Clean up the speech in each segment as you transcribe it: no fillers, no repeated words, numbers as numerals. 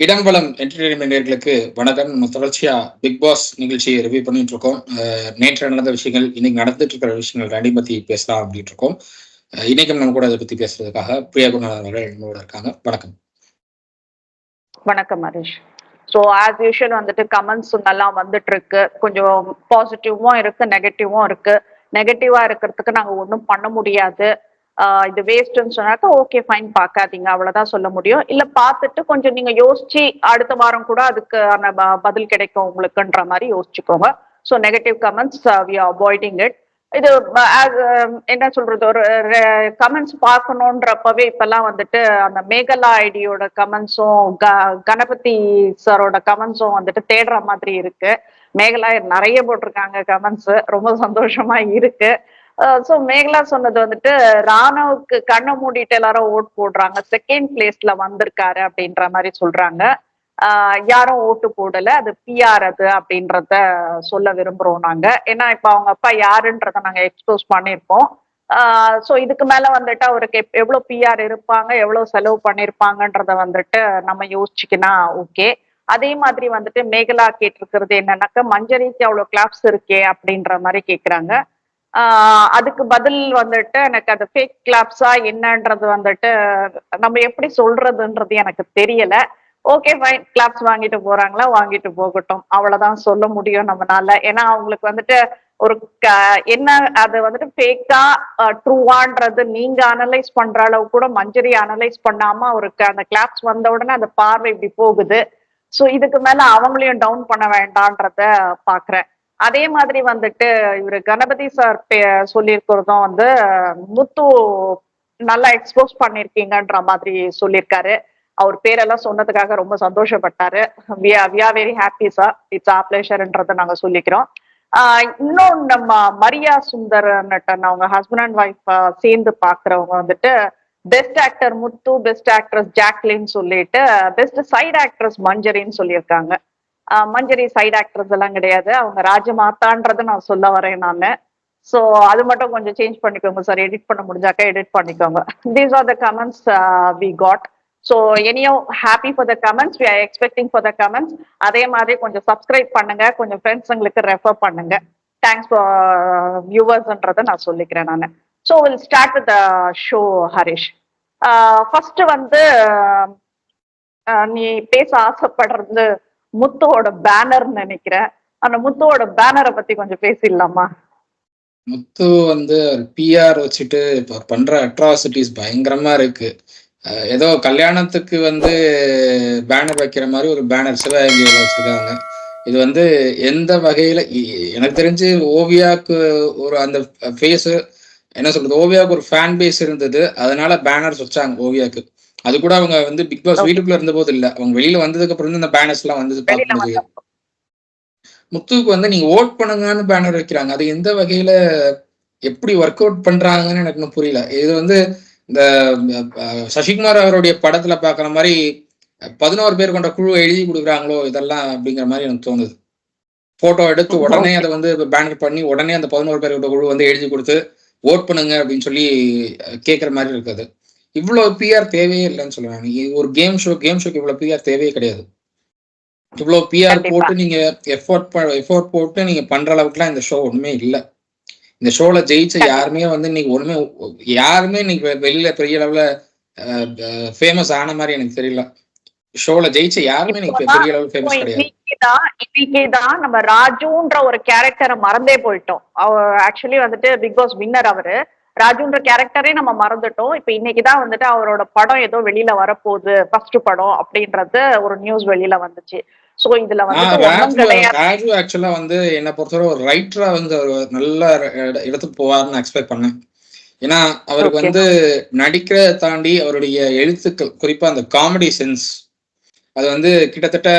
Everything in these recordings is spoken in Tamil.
இடம்பலம் என்டர்டைன்மெண்ட் வணக்கம். நம்ம தொடர்ச்சியா பிக் பாஸ் நிகழ்ச்சியை ரிவ்யூ பண்ணிட்டு இருக்கோம். நேற்று நடந்த விஷயங்கள், இன்னைக்கு நடந்துட்டு இருக்கிற விஷயங்கள் ரெண்டையும் பத்தி பேசலாம் அப்படின்ட்டு இருக்கோம். இன்னைக்கும் நம்ம கூட அதை பத்தி பேசுறதுக்காக பிரியா குணால் அவர்கள் என்னோட இருக்காங்க. வணக்கம். வணக்கம் ஹரிஷ். ஸோ ஆஸ் யூஷுவல் வந்துட்டு கமெண்ட்ஸ் எல்லாம் வந்துட்டு இருக்கு. கொஞ்சம் பாசிட்டிவும் இருக்கு, நெகட்டிவும் இருக்கு. நெகட்டிவா இருக்கிறதுக்கு நாங்க ஒன்றும் பண்ண முடியாது. இது வேஸ்ட்ன்னு சொன்னாக்கா ஓகே ஃபைன், பார்க்காதீங்க, அவ்வளவுதான் சொல்ல முடியும். இல்ல பார்த்துட்டு கொஞ்சம் நீங்க யோசிச்சு அடுத்த வாரம் கூட அதுக்கான பதில் கிடைக்கும் உங்களுக்குன்ற மாதிரி யோசிச்சுக்கோங்க. So negative comments we are avoiding it. இது என்ன சொல்றது, ஒரு கமெண்ட்ஸ் பார்க்கணுன்றப்பவே இப்பெல்லாம் வந்துட்டு அந்த மேகலா ஐடியோட கமெண்ட்ஸும் கணபதி சாரோட கமெண்ட்ஸும் வந்துட்டு தேடுற மாதிரி இருக்கு. மேகலா நிறைய போட்டிருக்காங்க கமெண்ட்ஸ், ரொம்ப சந்தோஷமா இருக்கு. ஸோ மேகலா சொன்னது வந்துட்டு ராணுவுக்கு கண்ணை மூடிட்டு எல்லாரும் ஓட் போடுறாங்க, செகண்ட் பிளேஸ்ல வந்திருக்காரு அப்படின்ற மாதிரி சொல்றாங்க. யாரும் ஓட்டு போடல, அது பிஆர் அது அப்படின்றத சொல்ல விரும்புறோம் நாங்க. ஏன்னா இப்ப அவங்க அப்பா யாருன்றத நாங்க எக்ஸ்போஸ் பண்ணிருப்போம். ஸோ இதுக்கு மேல வந்துட்டு அவருக்கு எவ்வளவு பிஆர் இருப்பாங்க, எவ்வளவு செலவு பண்ணிருப்பாங்கன்றத வந்துட்டு நம்ம யோசிச்சுக்கினா ஓகே. அதே மாதிரி வந்துட்டு மேகலா கேட்டிருக்கிறது என்னன்னாக்கா, மஞ்சரிக்கு அவ்வளவு கிளாப்ஸ் இருக்கே அப்படின்ற மாதிரி கேக்குறாங்க. அதுக்கு பதில் வந்துட்டு எனக்கு அது ஃபேக் கிளாப்ஸா என்னன்றது வந்துட்டு நம்ம எப்படி சொல்றதுன்றது எனக்கு தெரியல. ஓகே ஃபைன், கிளாப்ஸ் வாங்கிட்டு போறாங்களா, வாங்கிட்டு போகட்டும், அவ்வளவுதான் சொல்ல முடியும் நம்மளால. ஏன்னா அவங்களுக்கு வந்துட்டு ஒரு என்ன அது வந்துட்டு ஃபேக்கா ட்ரூவான்றது நீங்க அனலைஸ் பண்ற அளவு கூட மஞ்சரி அனலைஸ் பண்ணாம அவருக்கு அந்த கிளாப்ஸ் வந்த உடனே அந்த பார்வை இப்படி போகுது. ஸோ இதுக்கு மேல அவங்களையும் டவுன் பண்ண வேண்டான்றத பாக்குறேன். அதே மாதிரி வந்துட்டு இவரு கணபதி சார் சொல்லியிருக்கிறதும் வந்து முத்து நல்லா எக்ஸ்போஸ் பண்ணிருக்கீங்கன்ற மாதிரி சொல்லியிருக்காரு. அவர் பேரெல்லாம் சொன்னதுக்காக ரொம்ப சந்தோஷப்பட்டாரு. We are very happy sir, it's our பிளஷர்ன்றதை நாங்க சொல்லிக்கிறோம். இன்னும் நம்ம மரியா சுந்தர் நட்டன் அவங்க ஹஸ்பண்ட் அண்ட் ஒய்ஃப் சேர்ந்து பாக்குறவங்க வந்துட்டு பெஸ்ட் ஆக்டர் முத்து, பெஸ்ட் ஆக்ட்ரஸ் ஜாக்லின் சொல்லிட்டு பெஸ்ட் சைட் ஆக்ட்ரஸ் மஞ்சரின்னு சொல்லியிருக்காங்க. மஞ்சரி சைட் ஆக்ட்ரஸ் எல்லாம் கிடையாது, அவங்க ராஜமாதான்றதை நான் சொல்ல வரேன் நானு. ஸோ அது மட்டும் கொஞ்சம் சேஞ்ச் பண்ணிக்கோங்க சார், எடிட் பண்ண முடிஞ்சாக்கா எடிட் பண்ணிக்கோங்க. These are the comments we got. So எனியோ happy for the comments, we are expecting for the comments. அதே மாதிரி கொஞ்சம் சப்ஸ்கிரைப் பண்ணுங்க, கொஞ்சம் ஃப்ரெண்ட்ஸுங்களுக்கு ரெஃபர் பண்ணுங்க. தேங்க்ஸ் ஃபார் வியூவர்ஸ்ன்றதை நான் சொல்லிக்கிறேன் நான். So will start with the show Harish. First வந்து நீ பேச ஆசைப்படுறது முத்துவோட பேனர் நினைக்கிறேன். அந்த முத்துவோட பேனரை பத்தி கொஞ்சம் பேசிடலாமா? முத்து வந்து பிஆர் வச்சுட்டு இப்ப பண்ற அட்ராசிட்டிஸ் பயங்கரமா இருக்கு. ஏதோ கல்யாணத்துக்கு வந்து பேனர் வைக்கிற மாதிரி ஒரு பேனர் சிவகங்கையில வச்சிருக்காங்க. இது வந்து எந்த வகையில எனக்கு தெரிஞ்சு ஓவியாவுக்கு ஒரு அந்த ஃபேஸ் என்ன சொல்றது, ஓவியாவுக்கு ஒரு ஃபேன் பேஸ் இருந்தது, அதனால பேனர்ஸ் வச்சாங்க ஓவியாவுக்கு. அது கூட அவங்க வந்து பிக் பாஸ் வீட்டுக்குள்ள இருந்த போது இல்ல, அவங்க வெளியில வந்ததுக்கு அப்புறம் இந்த பேனர்ஸ் எல்லாம் வந்து பார்க்க முடியுது. முத்துவுக்கு வந்து நீங்க ஓட் பண்ணுங்கன்னு பேனர் வைக்கிறாங்க, அது எந்த வகையில எப்படி ஒர்க் அவுட் பண்றாங்கன்னு எனக்கு இன்னும் புரியல. இது வந்து இந்த சசிகுமார் அவருடைய படத்துல பாக்குற மாதிரி 11 பேர் கொண்ட குழு எழுதி கொடுக்குறாங்களோ இதெல்லாம் அப்படிங்கிற மாதிரி எனக்கு தோணுது. போட்டோ எடுத்து உடனே அதை வந்து பேனர் பண்ணி உடனே அந்த 11 பேர் கொண்ட குழு வந்து எழுதி கொடுத்து ஓட் பண்ணுங்க அப்படின்னு சொல்லி கேட்குற மாதிரி இருக்குது. இவ்வளவு பிஆர் தேவையே இல்லைன்னு சொல்லுவாங்க. ஒரு கேம் ஷோக்கு இவ்வளவு பிஆர் தேவையே கிடையாது. இவ்வளவு பிஆர் போட்டு நீங்க எஃபோர்ட் போட்டு நீங்க பண்ற அளவுக்குலாம் இந்த ஷோ ஒண்ணுமே இல்லை. இந்த ஷோல ஜெயிச்ச யாருமே வந்து இன்னைக்கு ஒண்ணுமே யாருமே இன்னைக்கு வெளியில பெரிய அளவுல ஃபேமஸ் ஆன மாதிரி எனக்கு தெரியல. ஷோல ஜெயிச்ச யாருமே இன்னைக்கு பெரிய அளவுல ஃபேமஸ் கிடையாது. இன்னைக்குதான் நம்ம ராஜுன்ற ஒரு கேரக்டரை மறந்தே போயிட்டோம். ஆக்சுவலி வந்துட்டு பிக் பாஸ் வின்னர் அவரு. ராஜுன்ற கேரக்டரே நம்ம மறந்துட்டோம். இப்ப இன்னைக்குதான் வந்துட்டு அவரோட படம் ஏதோ வெளியில வரப்போகுது, ஃபர்ஸ்ட் படம் அப்படின்றது ஒரு நியூஸ் வெளியில வந்துச்சு. சோ இதுல வந்து ராஜு ஆக்சுவலா வந்து என்ன பொறுத்தவரை ஒரு ரைட்டரா வந்து நல்ல இடத்துக்கு போவார்னு எக்ஸ்பெக்ட் பண்ணேன். ஏன்னா அவருக்கு வந்து நடிக்கிறத தாண்டி அவருடைய எழுத்துக்கள், குறிப்பா அந்த காமெடி சென்ஸ், அது வந்து கிட்டத்தட்ட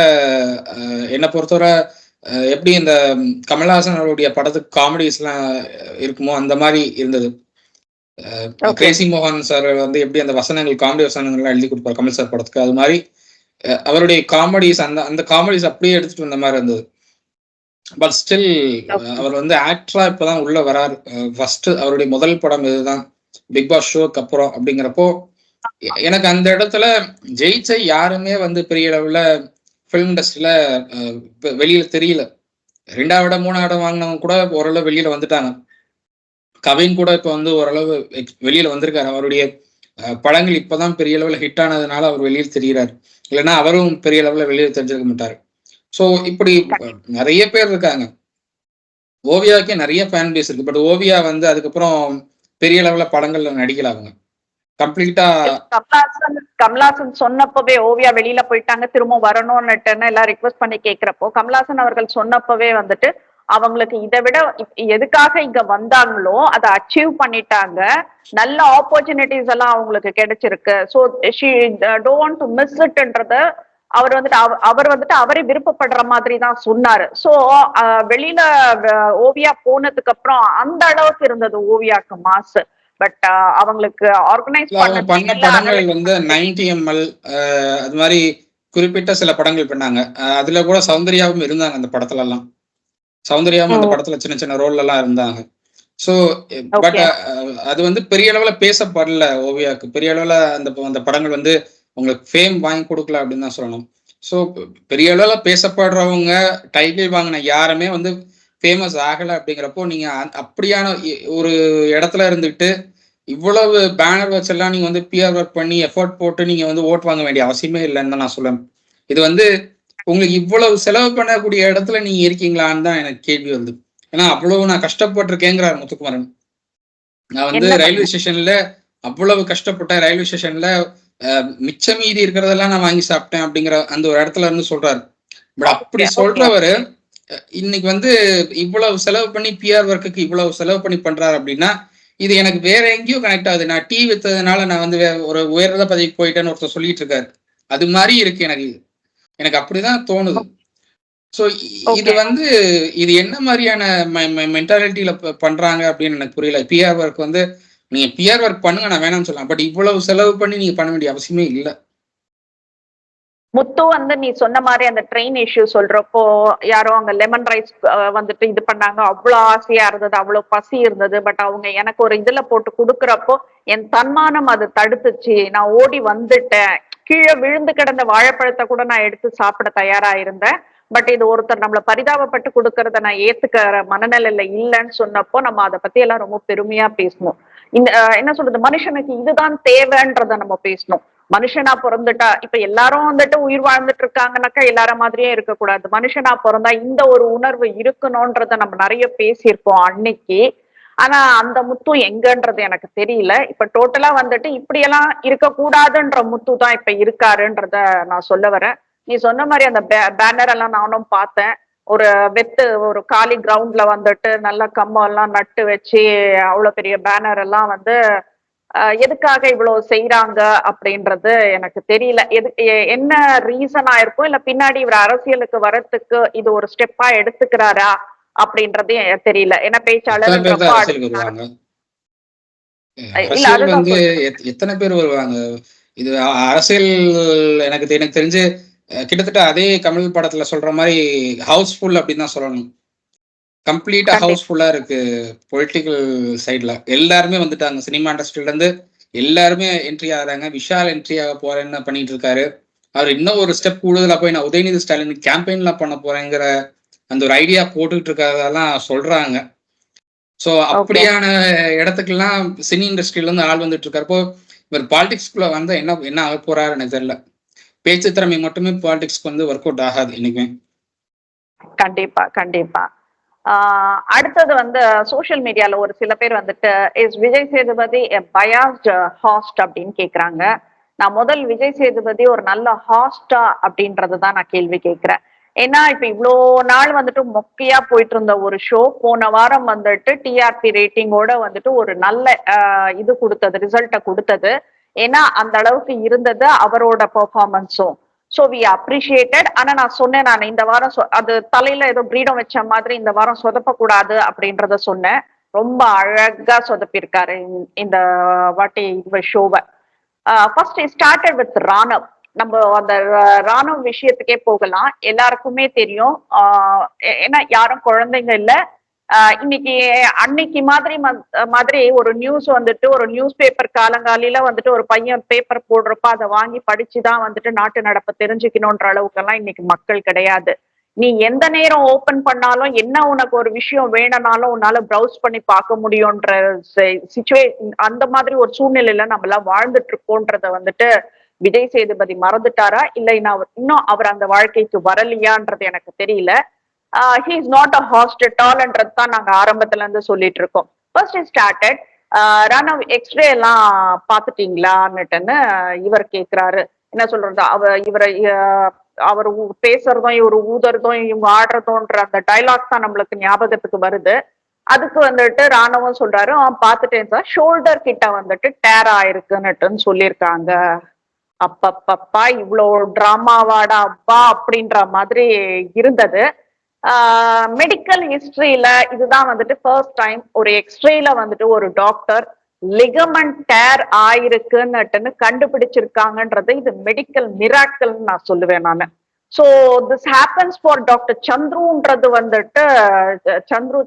என்னை பொறுத்தவரை எப்படி இந்த கமல்ஹாசன் அவருடைய படத்துக்கு காமெடிஸ் எல்லாம் இருக்குமோ அந்த மாதிரி இருந்தது. கிரேசி மோகன் சார் வந்து எப்படி அந்த வசனங்கள், காமெடி வசனங்கள்லாம் எழுதி கொடுப்பார் கமல் சார் படத்துக்கு, அது மாதிரி அவருடைய காமெடிஸ் அந்த காமெடிஸ் அப்படியே எடுத்துட்டு வந்த மாதிரி இருந்தது. பட் ஸ்டில் அவர் வந்து ஆக்டரா இப்பதான் உள்ள வராரு. ஃபர்ஸ்ட் அவருடைய முதல் படம் இதுதான் பிக் பாஸ் ஷோக்கு அப்புறம். அப்படிங்கிறப்போ எனக்கு அந்த இடத்துல ஜெயிச்ச யாருமே வந்து பெரிய அளவுல ஃபிலிம் இண்டஸ்ட்ரியில வெளியில தெரியல. 2வது இடம் 3வது இடம் வாங்கினவங்க கூட ஓரளவு வெளியில வந்துட்டாங்க. கவின் கூட இப்ப வந்து ஓரளவு வெளியில வந்திருக்காரு. அவருடைய படங்கள் இப்பதான் பெரிய அளவுல ஹிட் ஆனதுனால அவர் வெளியில் தெரிகிறார். இல்லைன்னா அவரும் பெரிய அளவுல வெளியில தெரிஞ்சிருக்க மாட்டாரு. சோ இப்படி நிறைய பேர் இருக்காங்க. ஓவியாவுக்கே நிறைய ஃபேன் பேஸ் இருக்கு. பட் ஓவியா வந்து அதுக்கப்புறம் பெரிய அளவுல படங்கள்ல நடிக்கல அவங்க. கம்ப்ளீட்டா கமலாசன் சொன்னப்பவே ஓவியா வெளியில போயிட்டாங்க திரும்ப வரணும்னுட்டு எல்லாம் ரிக்வெஸ்ட் பண்ணி கேக்குறப்போ கமலாசன் அவர்கள் சொன்னப்பவே வந்துட்டு அவங்களுக்கு இதை விட எதுக்காக இங்க வந்தாங்களோ அதை அச்சீவ் பண்ணிட்டாங்க. நல்ல ஆப்பர்ச்சுனிட்டிஸ் எல்லாம் அவங்களுக்கு கிடைச்சிருக்கு. So she don't to miss இட்ன்றத அவர் வந்துட்டு அவரே விருப்பப்படுற மாதிரி தான் சொன்னாரு. ஸோ வெளியில ஓவியா போனதுக்கு அப்புறம் அந்த அளவுக்கு இருந்தது ஓவியாக்கு மாசு. பட் அவங்களுக்கு ஆர்கனைஸ் பண்ண படங்கள் வந்து 90 ml அது மாதிரி குறிப்பிட்ட சில படங்கள் பண்ணாங்க. அதுல கூட சௌந்தர்யாவும் இருந்தாங்க அந்த படத்துல எல்லாம். சௌந்தர்யாவும் அந்த படத்துல சின்ன சின்ன ரோல் எல்லாம் இருந்தாங்க. சோ பட் அது வந்து பெரிய அளவுல பேசப்படல ஓவியாக்கு. பெரிய அளவுல அந்த படங்கள் வந்து உங்களுக்கு ஃபேம் வாங்கி கொடுக்கல அப்படின்னு தான் சொல்லணும். ஸோ பெரிய அளவுல பேசப்படுறவங்க டைட்டில் வாங்கின யாருமே வந்து ஃபேமஸ் ஆகலை அப்படிங்கிறப்போ நீங்க அப்படியான ஒரு இடத்துல இருந்துட்டு இவ்வளவு பேனர் வச்செல்லாம் நீங்க வந்து பிஆர் ஒர்க் பண்ணி எஃபோர்ட் போட்டு நீங்க வந்து ஓட் வாங்க வேண்டிய அவசியமே இல்லைன்னு தான் நான் சொல்லுவேன். இது வந்து உங்களுக்கு இவ்வளவு செலவு பண்ணக்கூடிய இடத்துல நீங்க இருக்கீங்களான்னு தான் எனக்கு கேள்வி வருது. ஏன்னா அவ்வளவு நான் கஷ்டப்பட்டிருக்கேங்கிறார் முத்துக்குமரன். நான் வந்து ரயில்வே ஸ்டேஷன்ல அவ்வளவு கஷ்டப்பட்டேன். ரயில்வே ஸ்டேஷன்ல மிச்ச மீதி இருக்கிறதெல்லாம் நான் வாங்கி சாப்பிட்டேன் அப்படிங்கிற அந்த ஒரு இடத்துல இருந்து சொல்றாரு. பட் அப்படி சொல்றவரு இன்னைக்கு வந்து இவ்வளவு செலவு பண்ணி பிஆர் ஒர்க்குக்கு இவ்வளவு செலவு பண்ணி பண்றாரு அப்படின்னா இது எனக்கு வேற எங்கேயோ கனெக்ட் ஆகுது. நான் டீ வித்ததுனால நான் வந்து ஒரு உயர்ந்த பதவிக்கு போயிட்டேன்னு ஒருத்தர் சொல்லிட்டு இருக்காரு. அது மாதிரி இருக்கு எனக்கு அப்படிதான் தோணுது. ஸோ இது வந்து இது என்ன மாதிரியான மென்டாலிட்டியில பண்றாங்க அப்படின்னு எனக்கு புரியல. பிஆர் ஒர்க் வந்து நீங்க பிஆர் ஒர்க் பண்ணுங்க, நான் வேணாம்னு சொல்லலாம். பட் இவ்வளவு செலவு பண்ணி நீங்க பண்ண வேண்டிய அவசியமே இல்லை. முத்து வந்து நீ சொன்ன மாதிரி அந்த ட்ரெயின் இஷ்யூ சொல்றப்போ யாரோ அங்க லெமன் ரைஸ் வந்துட்டு இது பண்ணாங்க. அவ்வளவு ஆசையா இருந்தது, அவ்வளவு பசி இருந்தது. பட் அவங்க எனக்கு ஒரு இதுல போட்டு கொடுக்குறப்போ என் தன்மானம் அது தடுத்துச்சு. நான் ஓடி வந்துட்டேன். கீழே விழுந்து கிடந்த வாழைப்பழத்தை கூட நான் எடுத்து சாப்பிட தயாரா இருந்தேன். பட் இது ஒருத்தர் நம்மள பரிதாபப்பட்டு கொடுக்கறத நான் ஏத்துக்கிற மனநிலையில இல்லைன்னு சொன்னப்போ நம்ம அதை பத்தி எல்லாம் ரொம்ப பெருமையா பேசணும். இந்த என்ன சொல்றது, மனுஷனுக்கு இதுதான் தேவைன்றத நம்ம பேசணும். மனுஷனா பிறந்துட்டா இப்ப எல்லாரும் வந்துட்டு உயிர் வாழ்ந்துட்டு இருக்காங்கன்னாக்கா எல்லார மாதிரியே இருக்கக்கூடாது. மனுஷனா பிறந்தா இந்த ஒரு உணர்வு இருக்கணும்ன்றத நம்ம நிறைய பேசியிருப்போம் அன்னைக்கு. ஆனா அந்த முத்து எங்கன்றது எனக்கு தெரியல. இப்ப டோட்டலா வந்துட்டு இப்படியெல்லாம் இருக்கக்கூடாதுன்ற முத்து தான் இப்ப இருக்காருன்றத நான் சொல்ல வரேன். நீ சொன்ன மாதிரி அந்த பேனர் எல்லாம் நானும் பார்த்தேன். ஒரு காலி கிரவுண்ட்ல வந்துட்டு நல்ல கம்பம் எல்லாம் நட்டு வச்சு அவ்வளவு பெரிய பேனர் எல்லாம் வந்து எதுக்காக இவ்வளவு செய்யறாங்க அப்படின்றது எனக்கு தெரியல. என்ன ரீசனா இருக்கும், இல்ல பின்னாடி இவர் அரசியலுக்கு வரத்துக்கு இது ஒரு ஸ்டெப்பா எடுத்துக்கிறாரா அப்படின்றது தெரியல. என்ன பேச்சாளர் வந்து எத்தனை பேர் வருவாங்க. இது அரசியல் எனக்கு தெரிஞ்சு கிட்டத்தட்ட அதே கமல் படத்துல சொல்ற மாதிரி ஹவுஸ்ஃபுல் அப்படின்னு தான் சொல்லணும். கம்ப்ளீட்டா ஹவுஸ்ஃபுல்லா இருக்கு. பொலிட்டிக்கல் சைட்ல எல்லாருமே வந்துட்டாங்க. சினிமா இண்டஸ்ட்ரியில இருந்து எல்லாருமே என்ட்ரி ஆகுறாங்க. விஷால் என்ட்ரி ஆக போறேன்னு பண்ணிட்டு இருக்காரு. அவர் இன்னும் ஒரு ஸ்டெப் கூடுதலா போய் நான் உதயநிதி ஸ்டாலின் கேம்பெயின்லாம் பண்ண போறேங்கிற அந்த ஒரு ஐடியா போட்டுக்கிட்டு இருக்கிறதெல்லாம் சொல்றாங்க. ஸோ அப்படியான இடத்துக்கெல்லாம் சினி இண்டஸ்ட்ரியில இருந்து ஆள் வந்துட்டு இருக்காருப்போ இவர் பாலிடிக்ஸ்குள்ள வந்தா என்ன ஆக போறாரு எனக்கு தெரியல. பேச்சு திறமை மட்டுமே பாலிடிக்ஸ்க்கு வந்து ஒர்க் அவுட் ஆகாது இன்னைக்குமே. கண்டிப்பா கண்டிப்பா. அடுத்தது வந்து சோசியல் மீடியால ஒரு சில பேர் வந்துட்டு இஸ் விஜய் சேதுபதி பயாஸ்ட் ஹாஸ்ட் அப்படின்னு கேக்குறாங்க. நான் முதல் விஜய் சேதுபதி ஒரு நல்ல ஹாஸ்டா அப்படின்றதுதான் நான் கேள்வி கேட்கிறேன். ஏன்னா இப்ப இவ்வளோ நாள் வந்துட்டு மொக்கையா போயிட்டு இருந்த ஒரு ஷோ போன வாரம் வந்துட்டு டிஆர்பி ரேட்டிங்கோட வந்துட்டு ஒரு நல்ல இது கொடுத்தது, ரிசல்ட்டை கொடுத்தது. ஏன்னா அந்த அளவுக்கு இருந்தது அவரோட பெர்ஃபார்மன்ஸும். So we appreciated. ஆனா நான் சொன்னேன், நான் இந்த வாரம் அது தலையில ஏதோ பிரீடம் வச்ச மாதிரி இந்த வாரம் சொதப்பக்கூடாது அப்படின்றத சொன்னேன். ரொம்ப அழகா சொதப்பிருக்காரு இந்த வாட்டி ஷோவை. First started with Raanav. நம்ம அந்த ராணுவ விஷயத்துக்கே போகலாம். எல்லாருக்குமே தெரியும். ஏன்னா யாரும் குழந்தைங்க இல்ல, இன்னைக்கு அன்னைக்கு மாதிரி ஒரு நியூஸ் வந்துட்டு ஒரு நியூஸ் பேப்பர் காலங்காலில வந்துட்டு ஒரு பையன் பேப்பர் போடுறப்ப அதை வாங்கி படிச்சுதான் வந்துட்டு நாட்டு நடப்பை தெரிஞ்சுக்கணுன்ற அளவுக்கெல்லாம் இன்னைக்கு மக்கள் கிடையாது. நீ எந்த நேரம் ஓபன் பண்ணாலும் என்ன உனக்கு ஒரு விஷயம் வேணும்னாலும் உன்னால ப்ரௌஸ் பண்ணி பார்க்க முடியும்ன்ற சிச்சுவேஷன், அந்த மாதிரி ஒரு சூழ்நிலையில நம்ம எல்லாம் வாழ்ந்துட்டு இருக்கோன்றத வந்துட்டு விஜய் சேதுபதி மறந்துட்டாரா இல்லை இன்னும் அவர் அந்த வாழ்க்கைக்கு வரலையான்றது எனக்கு தெரியல. He is not a host at ஆல்ன்றது தான் நாங்க ஆரம்பத்துல இருந்து சொல்லிட்டு இருக்கோம். First it started Ranav X-ray எல்லாம் பாத்துட்டீங்களான்னுட்டுன்னு இவர் கேக்குறாரு. என்ன சொல்றது, அவர் பேசுறதும் இவர் ஊதுறதும் இவங்க ஆடுறதும்ன்ற அந்த டைலாக் தான் நம்மளுக்கு ஞாபகத்துக்கு வருது. அதுக்கு வந்துட்டு ராணுவம் சொல்றாரு, பாத்துட்டேன் சார், ஷோல்டர் கிட்ட வந்துட்டு டேர் ஆயிருக்குன்னுட்டுன்னு சொல்லியிருக்காங்க. அப்பப்பப்பா இவ்வளோ டிராமாவாடா அப்பா அப்படின்ற மாதிரி இருந்தது. மெடிக்கல் ஹிஸ்டரியில இதுதான் வந்துட்டு ஃபர்ஸ்ட் டைம் ஒரு எக்ஸ்ரேல வந்துட்டு ஒரு டாக்டர் லிகமெண்ட் டேர் ஆயிருக்குன்னுட்டுன்னு கண்டுபிடிச்சிருக்காங்கன்றது இது மெடிக்கல் மிராக்கல்னு நான் சொல்லுவேன் நான். So this happens for doctor சந்துருன்றது வந்துட்டு சந்துரு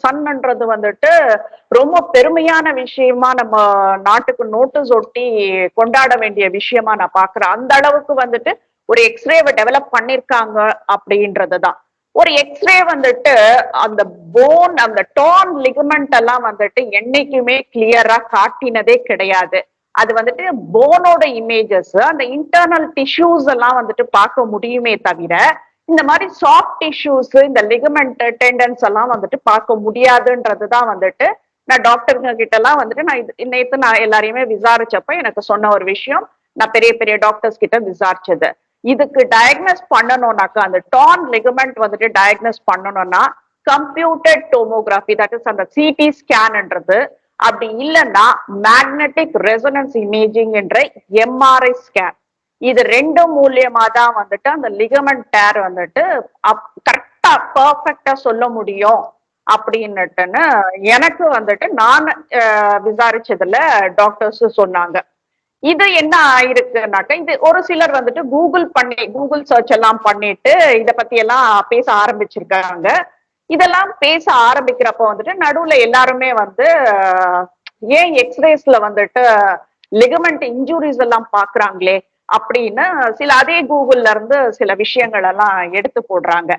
சன்ன்றது வந்துட்டு ரொம்ப பெருமையான விஷயமா நம்ம நாட்டுக்கு நோட்டீஸ் ஒட்டி கொண்டாட வேண்டிய விஷயமா நான் பாக்குறேன். அந்த அளவுக்கு வந்துட்டு ஒரு எக்ஸ்ரேவை டெவலப் பண்ணிருக்காங்க அப்படின்றதுதான். ஒரு எக்ஸ்ரே வந்துட்டு அந்த போன் அந்த டான் லிகமெண்ட் எல்லாம் வந்துட்டு என்னைக்குமே கிளியரா காட்டினதே கிடையாது. அது வந்துட்டு போனோட இமேஜஸ், அந்த இன்டர்னல் டிஷ்யூஸ் எல்லாம் வந்துட்டு பார்க்க முடியுமே தவிர இந்த மாதிரி சாஃப்ட் டிஷ்யூஸ், இந்த லிகமெண்ட் டெண்டன்ஸ் எல்லாம் வந்துட்டு பார்க்க முடியாதுன்றதுதான் வந்துட்டு நான் டாக்டருங்க கிட்ட எல்லாம் வந்துட்டு நான் எல்லாரையுமே விசாரிச்சப்ப எனக்கு சொன்ன ஒரு விஷயம். நான் பெரிய பெரிய டாக்டர்ஸ் கிட்ட விசாரிச்சது. இதுக்கு டயக்னோஸ் பண்ணணும்னாக்கா அந்த டான் லிகமெண்ட் வந்துட்டு டயக்னோஸ் பண்ணணும்னா கம்ப்யூட்டர் டோமோகிராஃபி, தட் இஸ் அந்த சிடி ஸ்கேன்ன்றது, அப்படி இல்லைன்னா மேக்னெட்டிக் ரெசனன்ஸ் இமேஜிங் என்ற எம்ஆர்ஐ ஸ்கேன், இது ரெண்டும் மூலியமா தான் வந்துட்டு அந்த லிகமெண்ட் டேர் வந்துட்டு கரெக்டா பர்ஃபெக்டா சொல்ல முடியும் அப்படின்னுட்டுன்னு எனக்கு வந்துட்டு நான் விசாரிச்சதுல டாக்டர்ஸ் சொன்னாங்க. இது என்ன ஆயிருக்குனாக்க, இது ஒரு சிலர் வந்துட்டு கூகுள் சர்ச் எல்லாம் பண்ணிட்டு இத பத்தி எல்லாம் பேச ஆரம்பிச்சிருக்காங்க. இதெல்லாம் பேச ஆரம்பிக்கிறப்ப வந்துட்டு நடுவுல எல்லாருமே வந்து ஏன் எக்ஸ்ரேஸ்ல வந்துட்டு லிகமெண்ட் இன்ஜுரிஸ் எல்லாம் பாக்குறாங்களே அப்படின்னு அதே கூகுள்ல இருந்து சில விஷயங்கள் எல்லாம் எடுத்து போடுறாங்க.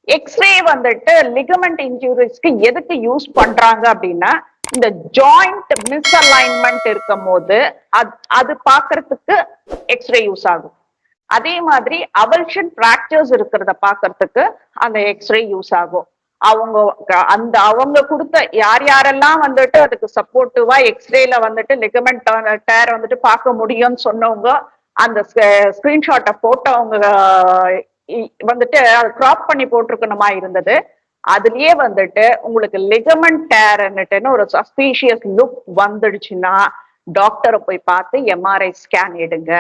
எக்ஸ்ரே வந்துட்டு லிகமெண்ட் இன்ஜுரிஸ்க்கு எதுக்கு யூஸ் பண்றாங்க அப்படின்னா, இந்த ஜாயிண்ட் மிஸ்அலைன்மெண்ட் இருக்கும் போது அது பாக்குறதுக்கு எக்ஸ்ரே யூஸ் ஆகும். அதே மாதிரி அவல்ஷன் பிராக்சர்ஸ் இருக்கிறத பாக்குறதுக்கு அந்த எக்ஸ்ரே யூஸ் ஆகும். அவங்க கொடுத்த யாரெல்லாம் வந்துட்டு அதுக்கு சப்போர்ட்டிவா எக்ஸ்ரேல வந்துட்டு லிகமெண்ட் டேர் வந்துட்டு பார்க்க முடியும்னு சொன்னவங்க அந்த ஸ்கிரீன்ஷாட்டை போட்டோ அவங்க வந்துட்டு கிராப் பண்ணி போட்டிருக்கணுமா இருந்தது. அதுலயே வந்துட்டு உங்களுக்கு லிகமெண்ட் டேர்ன்னுட்டுன்னு ஒரு சஸ்பீஷியஸ் லுக் வந்துடுச்சுன்னா டாக்டரை போய் பார்த்து எம்ஆர்ஐ ஸ்கேன் எடுங்க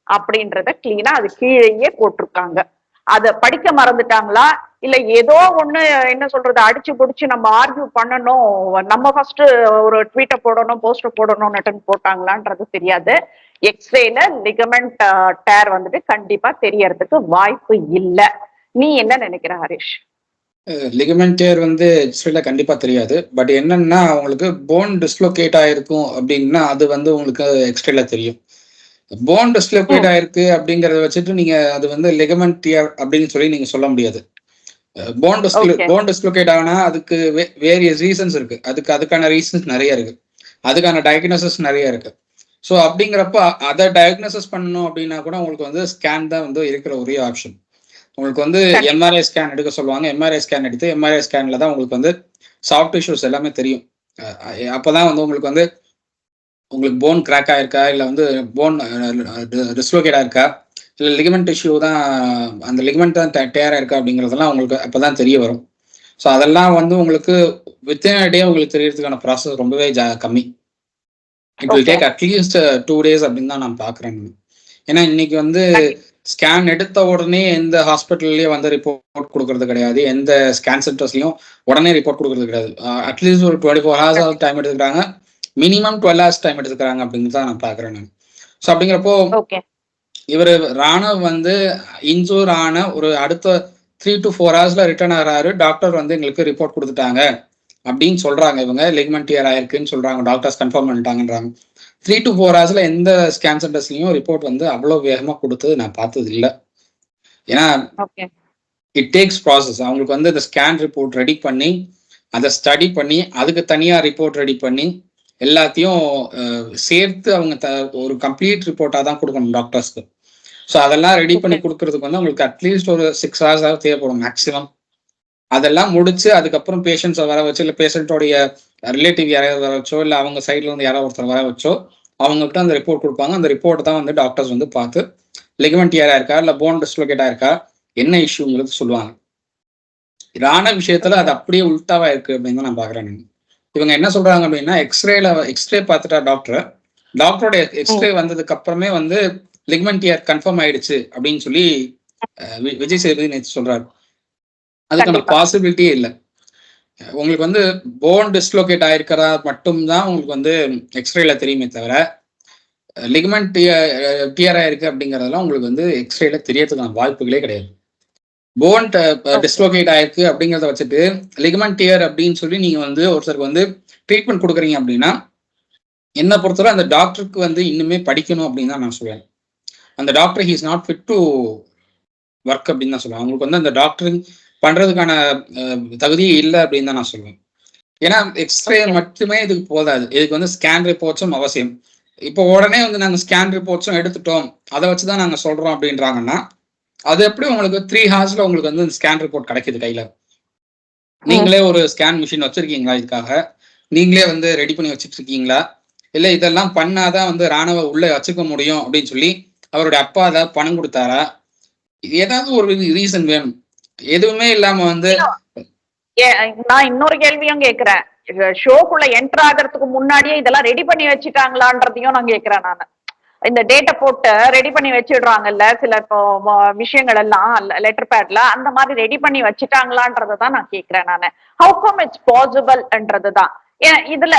அப்படின்றத கிளீனா அது கீழேயே போட்டிருக்காங்க. அதை படிக்க மறந்துட்டாங்களா இல்ல ஏதோ ஒண்ணு என்ன சொல்றது அடிச்சு புடிச்சு நம்ம ஆர்கியூ பண்ணணும், நம்ம ஃபர்ஸ்ட் ஒரு ட்வீட்டை போடணும் போஸ்டர் போடணும்னுட்டு போட்டாங்களான்றது தெரியாது. எக்ஸ்ரேல லிகமெண்ட் டேர் வந்துட்டு கண்டிப்பா தெரியறதுக்கு வாய்ப்பு இல்லை. நீ என்ன நினைக்கிற ஹரிஷ்? லிகமெண்ட் டேர் வந்து எக்ஸ்ரேல கண்டிப்பா தெரியாது. பட் என்னன்னா உங்களுக்கு போன் டிஸ்லோகேட் ஆயிருக்கும் அப்படின்னா அது வந்து உங்களுக்கு எக்ஸ்ரேல தெரியும். போன் டிஸ்லோகேட் ஆயிருக்கு அப்படிங்கறத வச்சுட்டு நீங்க அது வந்து லிகமெண்ட் டேர் அப்படின்னு சொல்லி நீங்க சொல்ல முடியாது. போன் டிஸ்லோகேட் ஆனா அதுக்கு வேரியஸ் ரீசன்ஸ் இருக்கு. அதுக்கான ரீசன்ஸ் நிறைய இருக்கு, அதுக்கான டயக்னோசிஸ் நிறைய இருக்கு. ஸோ அப்படிங்கிறப்ப அதை டயக்னோசிஸ் பண்ணணும் அப்படின்னா கூட உங்களுக்கு வந்து ஸ்கேன் தான் வந்து இருக்கிற ஒரே ஆப்ஷன். உங்களுக்கு வந்து எம்ஆர்ஐ ஸ்கேன் எடுக்க சொல்லுவாங்க. எம்ஆர்ஐ ஸ்கேன் எடுத்து எம்ஆர்ஐ ஸ்கேன்ல தான் உங்களுக்கு வந்து சாஃப்ட் டிஷ்யூஸ் எல்லாமே தெரியும். அப்பதான் வந்து உங்களுக்கு போன் கிராக் ஆயிருக்கா இல்லை வந்து போன் டிஸ்லோகேட் ஆயிருக்கா இல்லை லிகமெண்ட் டிஷ்யூ தான் அந்த லிகமெண்ட் தான் டேர் ஆயிருக்கா அப்படிங்கிறதெல்லாம் உங்களுக்கு அப்பதான் தெரிய வரும். ஸோ அதெல்லாம் வந்து உங்களுக்கு வித்தின் டே உங்களுக்கு தெரியறதுக்கான ப்ராசஸ் ரொம்பவே கம்மி. It will take at least 2 days அப்படின்னு தான் நான் பாக்குறேன். ஏன்னா இன்னைக்கு வந்து ஸ்கேன் எடுத்த உடனே எந்த ஹாஸ்பிட்டல்லையும் வந்து ரிப்போர்ட் கொடுக்கறது கிடையாது, எந்த ஸ்கேன் சென்டர்ஸ்லயும் உடனே ரிப்போர்ட் கொடுக்கறது கிடையாது. அட்லீஸ்ட் ஒரு 24 hours டைம் எடுத்துக்கிறாங்க, மினிமம் 12 hours டைம் எடுத்துக்கிறாங்க அப்படின்னு தான் நான் பாக்குறேன் நான். ஸோ அப்படிங்கிறப்போ இவர் ராணுவ வந்து இன்ஜூர் ஆன ஒரு அடுத்த 3 to 4 ஹவர்ஸ்ல ரிட்டர்ன் ஆகிறாரு. டாக்டர் வந்து எங்களுக்கு ரிப்போர்ட் கொடுத்துட்டாங்க அப்படின்னு சொல்றாங்க. இவங்க லிகமெண்ட் டியர் ஆயிருக்குன்னு சொல்றாங்க, டாக்டர்ஸ் கன்ஃபார்ம் பண்ணிட்டாங்கன்றாங்க. 3 to 4 ஹவர்ஸ்ல எந்த ஸ்கேன் சென்டர்ஸ்லயும் ரிப்போர்ட் வந்து அவ்வளோ வேகமாக கொடுத்தது நான் பார்த்தது இல்லை. ஏன்னா இட் டேக்ஸ் ப்ராசஸ். அவங்களுக்கு வந்து இந்த ஸ்கேன் ரிப்போர்ட் ரெடி பண்ணி அதை ஸ்டடி பண்ணி அதுக்கு தனியாக ரிப்போர்ட் ரெடி பண்ணி எல்லாத்தையும் சேர்த்து அவங்க ஒரு கம்ப்ளீட் ரிப்போர்ட்டாக தான் கொடுக்கணும் டாக்டர்ஸ்க்கு. ஸோ அதெல்லாம் ரெடி பண்ணி கொடுக்கறதுக்கு வந்து உங்களுக்கு அட்லீஸ்ட் ஒரு 6 ஹவர்ஸ் தேவைப்படும் மேக்ஸிமம். அதெல்லாம் முடிச்சு அதுக்கப்புறம் பேஷண்ட்ஸை வர வச்சு, இல்லை பேஷண்ட்டோடைய ரிலேட்டிவ் யாராவது வர வச்சோ, இல்லை அவங்க சைட்ல இருந்து யாராவது ஒருத்தர் வர வச்சோ அவங்ககிட்ட அந்த ரிப்போர்ட் கொடுப்பாங்க. அந்த ரிப்போர்ட் தான் வந்து டாக்டர்ஸ் வந்து பார்த்து லிகமெண்ட் டியர் ஆயிருக்கா இல்லை போன் டிஸ்லோகேட் ஆயிருக்கா என்ன இஷ்யூங்கிறது சொல்லுவாங்க. ராண விஷயத்துல அது அப்படியே உல்டாவா இருக்கு அப்படின்னு தான் நான் பாக்குறேன். இவங்க என்ன சொல்றாங்க அப்படின்னா, எக்ஸ்ரே பார்த்துட்டா டாக்டரோட எக்ஸ்ரே வந்ததுக்கு அப்புறமே வந்து லிகமெண்ட் டியர் கன்ஃபார்ம் ஆயிடுச்சு அப்படின்னு சொல்லி விஜய் சேதுபதி நேற்று சொல்றாரு. அதுக்கான பாசிபிலிட்டியே இல்லை. உங்களுக்கு வந்து போன் டிஸ்லோகேட் ஆயிருக்கிறதா மட்டும்தான் உங்களுக்கு வந்து எக்ஸ்ரேல தெரியுமே தவிர லிகமெண்ட் டியர் ஆயிருக்கு அப்படிங்கறதெல்லாம் உங்களுக்கு வந்து எக்ஸ்ரேல தெரியறதுக்கான வாய்ப்புகளே கிடையாது. போன் டிஸ்லோகேட் ஆயிருக்கு அப்படிங்கிறத வச்சுட்டு லிகமெண்ட் டியர் அப்படின்னு சொல்லி நீங்க வந்து ஒருத்தருக்கு வந்து ட்ரீட்மெண்ட் கொடுக்குறீங்க அப்படின்னா என்ன பொறுத்தவரை அந்த டாக்டருக்கு வந்து இன்னுமே படிக்கணும் அப்படின்னு தான் நான் சொல்லுவேன். அந்த doctor he is not fit to work அப்படின்னு தான் சொல்லுவேன். அவங்களுக்கு வந்து அந்த டாக்டர் பண்றதுக்கான தகுதியே இல்லை அப்படின்னு தான் நான் சொல்லுவேன். ஏன்னா எக்ஸ்ரே மட்டுமே இதுக்கு போதாது, இதுக்கு வந்து ஸ்கேன் ரிப்போர்ட்ஸும் அவசியம். இப்போ உடனே வந்து நாங்கள் ஸ்கேன் ரிப்போர்ட்ஸும் எடுத்துட்டோம், அதை வச்சுதான் நாங்கள் சொல்றோம் அப்படின்றாங்கன்னா அது எப்படி உங்களுக்கு 3 ஹவர்ஸ்ல உங்களுக்கு வந்து ஸ்கேன் ரிப்போர்ட் கிடைக்குது கையில? நீங்களே ஒரு ஸ்கேன் மிஷின் வச்சிருக்கீங்களா? இதுக்காக நீங்களே வந்து ரெடி பண்ணி வச்சுட்டு இருக்கீங்களா? இல்லை இதெல்லாம் பண்ணாதான் வந்து ராணுவ உள்ள வச்சுக்க முடியும் அப்படின்னு சொல்லி அவருடைய அப்பா ஏதாவது பணம் கொடுத்தாரா? ஏதாவது ஒரு ரீசன் வேணும். எதுவுமே இல்லாம வந்து நான் இன்னொரு கேள்வியும் கேட்கிறேன். ஷோக்குள்ள என்டர் ஆகிறதுக்கு முன்னாடியே இதெல்லாம் ரெடி பண்ணி வச்சுட்டாங்களான்றதையும் நான் கேட்கிறேன். நான் இந்த டேட்டா போட்டு ரெடி பண்ணி வச்சிடுறாங்கல்ல சில இப்போ விஷயங்கள் எல்லாம் லெட்டர் பேட்ல, அந்த மாதிரி ரெடி பண்ணி வச்சுட்டாங்களான்றதான் நான் கேட்கிறேன். நான் ஹவு கம் இட்ஸ் பாசிபிள்ன்றதுதான். இதுல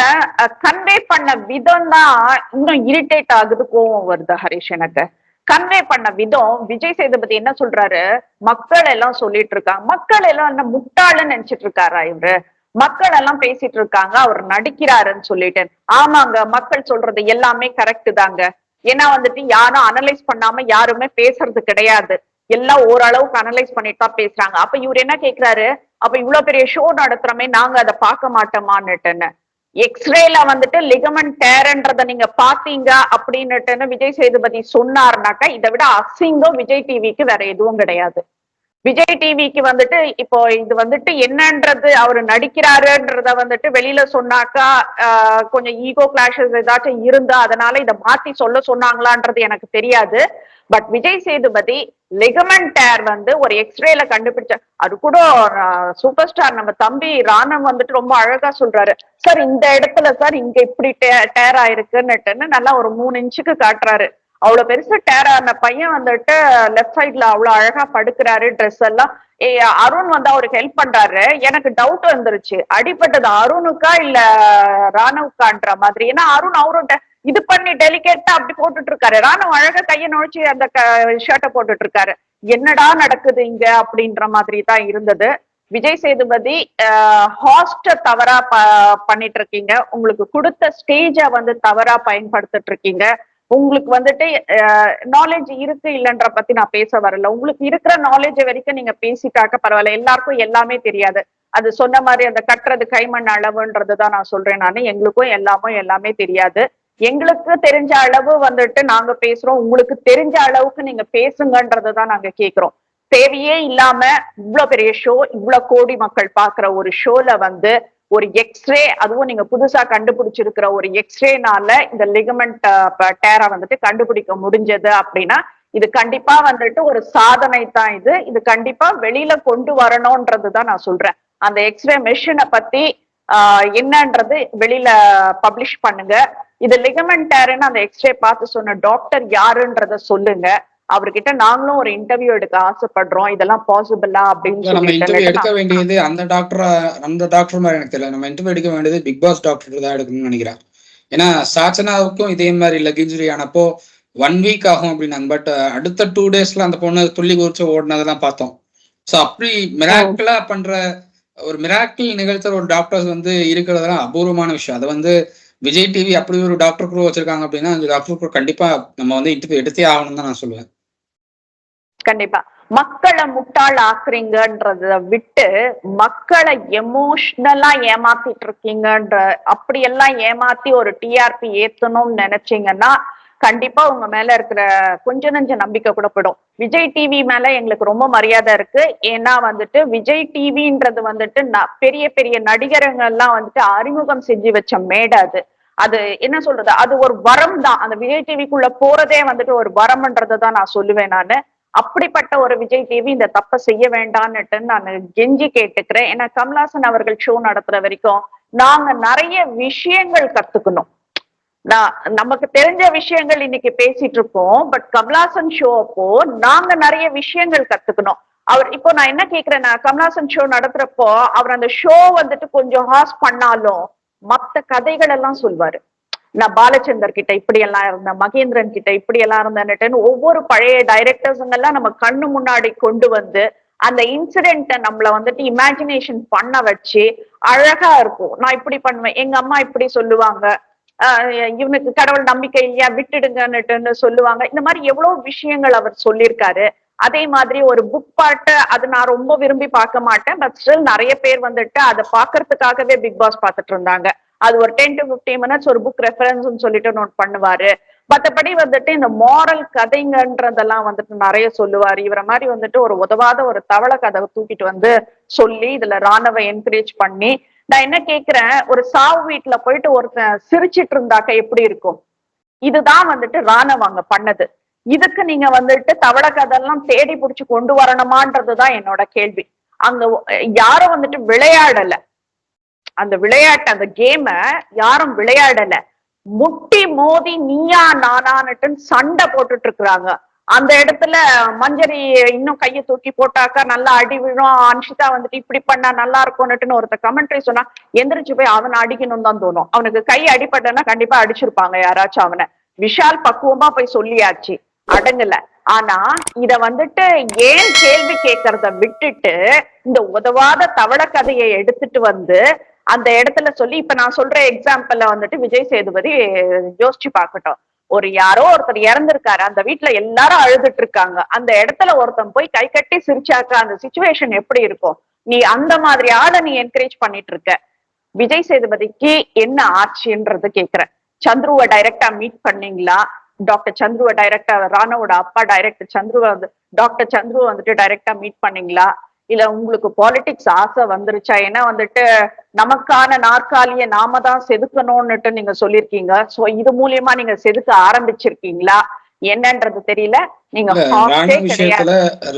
கன்வே பண்ண விதம் தான் இன்னும் இரிட்டேட் ஆகுது, கோவம் வருது ஹரிஷ் எனக்கு. கன்வே பண்ண விதம், விஜய் சேதுபதி என்ன சொல்றாரு, மக்கள் எல்லாம் சொல்லிட்டு இருக்காங்க, மக்கள் எல்லாம் என்ன முட்டாளுன்னு நினைச்சிட்டு இருக்காரா இவரு? மக்கள் எல்லாம் பேசிட்டு இருக்காங்க அவர் நடிக்கிறாருன்னு சொல்லிட்டு. ஆமாங்க, மக்கள் சொல்றது எல்லாமே கரெக்ட் தாங்க. ஏன்னா வந்துட்டு யாரும் அனலைஸ் பண்ணாம யாருமே பேசுறது கிடையாது, எல்லாம் ஓரளவுக்கு அனலைஸ் பண்ணிட்டு தான் பேசுறாங்க. அப்ப இவர் என்ன கேக்குறாரு, அப்ப இவ்வளவு பெரிய ஷோ நடத்துறோமே நாங்க அதை பார்க்க மாட்டோமான்னுட்டுன்னு. எக்ஸ்ரேல வந்துட்டு லிகமெண்ட் டேர்ன்றத நீங்க பாத்தீங்க அப்படின்னுட்டுன்னு விஜய் சேதுபதி சொன்னார்னாக்கா இதை விட அசிங்கம் விஜய் டிவிக்கு வேற எதுவும் கிடையாது. விஜய் டிவிக்கு வந்துட்டு இப்போ இது வந்துட்டு என்னன்றது அவரு நடிக்கிறாருன்றத வந்துட்டு வெளியில சொன்னாக்கா கொஞ்சம் ஈகோ கிளாஷஸ் ஏதாச்சும் இருந்தா அதனால இதை மாத்தி சொல்ல சொன்னாங்களான்றது எனக்கு தெரியாது. பட் விஜய் சேதுபதி லிகமெண்ட் டேர் வந்து ஒரு எக்ஸ்ரேல கண்டுபிடிச்ச, அது கூட சூப்பர் ஸ்டார் நம்ம தம்பி ராணம் வந்துட்டு ரொம்ப அழகா சொல்றாரு, சார் இந்த இடத்துல சார் இங்க இப்படி டேர் ஆயிருக்குன்னுட்டுன்னு நல்லா ஒரு 3 இன்ச்சுக்கு காட்டுறாரு. அவ்வளவு பெருசு டேர் ஆன பையன் வந்துட்டு லெஃப்ட் சைட்ல அவ்வளவு அழகா படுக்கிறாரு, ட்ரெஸ் எல்லாம். அருண் வந்து அவருக்கு ஹெல்ப் பண்றாரு. எனக்கு டவுட் வந்துருச்சு, அடிப்பட்டது அருணுக்கா இல்ல ராணுவுக்கான்ற மாதிரி. ஏன்னா அருண் அவரோட இது பண்ணி டெலிகேட்டா அப்படி போட்டுட்டு இருக்காரு, ராணுவ அழகா கையை நுழைச்சு அந்த ஷர்ட்டை போட்டுட்டு இருக்காரு. என்னடா நடக்குது இங்க அப்படின்ற மாதிரி தான் இருந்தது. விஜய் சேதுபதி ஹாஸ்ட தவறா பண்ணிட்டு இருக்கீங்க, உங்களுக்கு கொடுத்த ஸ்டேஜ வந்து தவறா பயன்படுத்திட்டு இருக்கீங்க. உங்களுக்கு வந்துட்டு நாலேஜ் இருக்கு இல்லைன்ற பத்தி நான் பேச வரல, உங்களுக்கு இருக்கிற நாலேஜ் வரைக்கும் நீங்க பேசிட்டாக்க பரவாயில்ல. எல்லாருக்கும் எல்லாமே தெரியாது, அது சொன்ன மாதிரி அந்த கட்டுறது கைமண் அளவுன்றதுதான் நான் சொல்றேன். நானு எங்களுக்கும் எல்லாமே தெரியாது. எங்களுக்கு தெரிஞ்ச அளவு வந்துட்டு நாங்க பேசுறோம், உங்களுக்கு தெரிஞ்ச அளவுக்கு நீங்க பேசுங்கன்றதுதான் நாங்க கேக்குறோம். தேவையே இல்லாம இவ்வளவு பெரிய ஷோ, இவ்வளவு கோடி மக்கள் பாக்குற ஒரு ஷோல வந்து ஒரு எக்ஸ்ரே, அதுவும் நீங்க புதுசா கண்டுபிடிச்சிருக்கிற ஒரு எக்ஸ்ரேனால இந்த லிகமெண்ட் டேரை வந்துட்டு கண்டுபிடிக்க முடிஞ்சது அப்படின்னா இது கண்டிப்பா வந்துட்டு ஒரு சாதனை தான். இது கண்டிப்பா வெளியில கொண்டு வரணும்ன்றதுதான் நான் சொல்றேன். அந்த எக்ஸ்ரே மெஷினை பத்தி என்னன்றது வெளியில பப்ளிஷ் பண்ணுங்க. இது லிகமெண்ட் டேர்ன்னு அந்த எக்ஸ்ரே பார்த்து சொன்ன டாக்டர் யாருன்றத சொல்லுங்க. அவர்கிட்ட நாங்களும் ஒரு இன்டர்வியூ எடுக்க ஆசைப்படுறோம், இதெல்லாம் பாசிபிளா அப்படின்னு நம்ம இன்டர்வியூ எடுக்க வேண்டியது அந்த டாக்டர் மாதிரி எனக்கு தெரியல. நம்ம இன்டர்வியூ எடுக்க வேண்டியது பிக் பாஸ் டாக்டர் தான் எடுக்கணும்னு நினைக்கிறேன். ஏன்னா சாச்சனாவுக்கும் இதே மாதிரி லெக் இன்ஜுரி ஆனப்போ 1 வீக் ஆகும் அப்படின்னாங்க. பட் அடுத்த 2 டேஸ்ல அந்த பொண்ணு துள்ளி குறிச்சு ஓடினதெல்லாம் பார்த்தோம். ஸோ அப்படி மிராக்கிளா பண்ற ஒரு மிராக்கிள் நிகழ்த்துற ஒரு டாக்டர்ஸ் வந்து இருக்கிறதெல்லாம் அபூர்வமான விஷயம். அதை வந்து விஜய் டிவி அப்படி ஒரு டாக்டர் குரூ வச்சிருக்காங்க அப்படின்னா அந்த டாக்டர் குரூ கண்டிப்பா நம்ம வந்து எடுத்தே ஆகணும்னு தான் நான் சொல்லுவேன். கண்டிப்பா. மக்களை முட்டாள் ஆக்குறீங்கன்றத விட்டு மக்களை எமோஷனலா ஏமாத்திட்டு இருக்கீங்கன்ற அப்படியெல்லாம் ஏமாத்தி ஒரு டிஆர்பி ஏத்தணும்னு நினைச்சீங்கன்னா கண்டிப்பா உங்க மேல இருக்கிற கொஞ்ச நஞ்ச நம்பிக்கை கூட போயிடும். விஜய் டிவி மேல எங்களுக்கு ரொம்ப மரியாதை இருக்கு. ஏன்னா வந்துட்டு விஜய் டிவின்றது வந்துட்டு பெரிய பெரிய நடிகர்கள்லாம் வந்துட்டு அறிமுகம் செஞ்சு வச்ச மேடை அது. அது என்ன சொல்றது, அது ஒரு வரம் தான். அந்த விஜய் டிவிக்குள்ள போறதே வந்துட்டு ஒரு வரம்ன்றதை தான் நான் சொல்லுவேன் நானு. அப்படிப்பட்ட ஒரு விஜய் டிவி இந்த தப்ப செய்ய வேண்டான்னுட்டு நான் கெஞ்சி கேட்டுக்கிறேன். ஏன்னா கமலஹாசன் அவர்கள் ஷோ நடத்துற வரைக்கும் நாங்க நிறைய விஷயங்கள் கத்துக்கணும். நமக்கு தெரிஞ்ச விஷயங்கள் இன்னைக்கு பேசிட்டு இருக்கோம். பட் கமலஹாசன் ஷோ அப்போ நாங்க நிறைய விஷயங்கள் கத்துக்கணும். அவர் இப்போ நான் என்ன கேக்குறேன்னா, கமலஹாசன் ஷோ நடத்துறப்போ அவர் அந்த ஷோ வந்துட்டு கொஞ்சம் ஹாஸ் பண்ணாலும் மத்த கதைகள் எல்லாம் சொல்வாரு. நான் பாலச்சந்தர் கிட்ட இப்படி எல்லாம் இருந்தேன், மகேந்திரன் கிட்ட இப்படி எல்லாம் இருந்தேன்னு ஒவ்வொரு பழைய டைரக்டர்ஸுங்க எல்லாம் நம்ம கண்ணு முன்னாடி கொண்டு வந்து அந்த இன்சிடென்ட்டை நம்மள வந்துட்டு இமேஜினேஷன் பண்ண வச்சு அழகா இருக்கும். நான் இப்படி பண்ணுவேன், எங்க அம்மா இப்படி சொல்லுவாங்க, இவனுக்கு கடவுள் நம்பிக்கை இல்லையா விட்டுடுங்கன்னுட்டுன்னு சொல்லுவாங்க. இந்த மாதிரி எவ்வளவு விஷயங்கள் அவர் சொல்லியிருக்காரு. அதே மாதிரி ஒரு புக் பாட்டு அது நான் ரொம்ப விரும்பி பார்க்க மாட்டேன். பட் ஸ்டில் நிறைய பேர் வந்துட்டு அதை பாக்குறதுக்காகவே பிக் பாஸ் பார்த்துட்டு இருந்தாங்க. அது ஒரு 10 to 15 minutes ஒரு புக் ரெஃபரன்ஸ் சொல்லிட்டு நோட் பண்ணுவாரு. மத்தபடி வந்துட்டு இந்த மாரல் கதைங்கன்றதெல்லாம் வந்துட்டு நிறைய சொல்லுவாரு. இவரை மாதிரி வந்துட்டு ஒரு உதவாத ஒரு தவளை கதை தூக்கிட்டு வந்து சொல்லி இதுல ராணுவ என்கரேஜ் பண்ணி, நான் என்ன கேக்குறேன், ஒரு சாவு வீட்டுல போயிட்டு ஒருத்தன் சிரிச்சிட்டு இருந்தாக்க எப்படி இருக்கும்? இதுதான் வந்துட்டு ராணுவ அங்க பண்ணது. இதுக்கு நீங்க வந்துட்டு தவளை கதையெல்லாம் தேடி புடிச்சு கொண்டு வரணுமான்றதுதான் என்னோட கேள்வி. அங்க யாரும் வந்துட்டு விளையாடல, அந்த விளையாட்டு அந்த கேம யாரும் விளையாடல. முட்டி மோதி நீயா நானான்னுட்டு சண்டை போட்டுட்டு இருக்கிறாங்க. அந்த இடத்துல மஞ்சரி இன்னும் கையை தூக்கி போட்டாக்கா நல்லா அடி விழும், அன்ஷிதா வந்துட்டு இப்படி பண்ணா நல்லா இருக்கும்னுட்டுன்னு ஒருத்த கமெண்ட்ரி சொன்னா எந்திரிச்சு போய் அவனை அடிக்கணும் தான் தோணும். அவனுக்கு கை அடிபட்டனா கண்டிப்பா அடிச்சிருப்பாங்க யாராச்சும் அவனை. விஷால் பக்குவமா போய் சொல்லியாச்சு, அடங்கல. ஆனா இத வந்துட்டு ஏன் கேள்வி கேட்கறத விட்டுட்டு இந்த உதவாத தவளை கதையை எடுத்துட்டு வந்து அந்த இடத்துல சொல்லி, இப்ப நான் சொல்ற எக்ஸாம்பிள்ல வந்துட்டு விஜய் சேதுபதி யோசிச்சு பார்க்கட்டும். ஒரு யாரோ ஒருத்தர் இறந்திருக்காரு, அந்த வீட்டுல எல்லாரும் அழுதுட்டு இருக்காங்க, அந்த இடத்துல ஒருத்தன் போய் கை கட்டி சிரிச்சாக்க அந்த சிச்சுவேஷன் எப்படி இருக்கும்? நீ அந்த மாதிரி ஆளை நீ என்கரேஜ் பண்ணிட்டு இருக்க. விஜய் சேதுபதிக்கு என்ன ஆச்சுன்றது கேக்குறேன். சந்துருவை டைரக்டா மீட் பண்ணீங்களா? டாக்டர் சந்துருவை டைரக்டா, ராணவோட அப்பா டைரக்டர் சந்துருவை வந்து டாக்டர் சந்துருவை வந்துட்டு டைரக்டா மீட் பண்ணீங்களா? இல்ல உங்களுக்கு பாலிடிக்ஸ் ஆசை வந்துருச்சா? ஏன்னா வந்துட்டு நமக்கான நாற்காலிய நாம தான் செதுக்கணும்னுட்டு நீங்க சொல்லிருக்கீங்க. சோ இது மூலியமா நீங்க செதுக்க ஆரம்பிச்சிருக்கீங்களா என்னன்றது தெரியல. நீங்க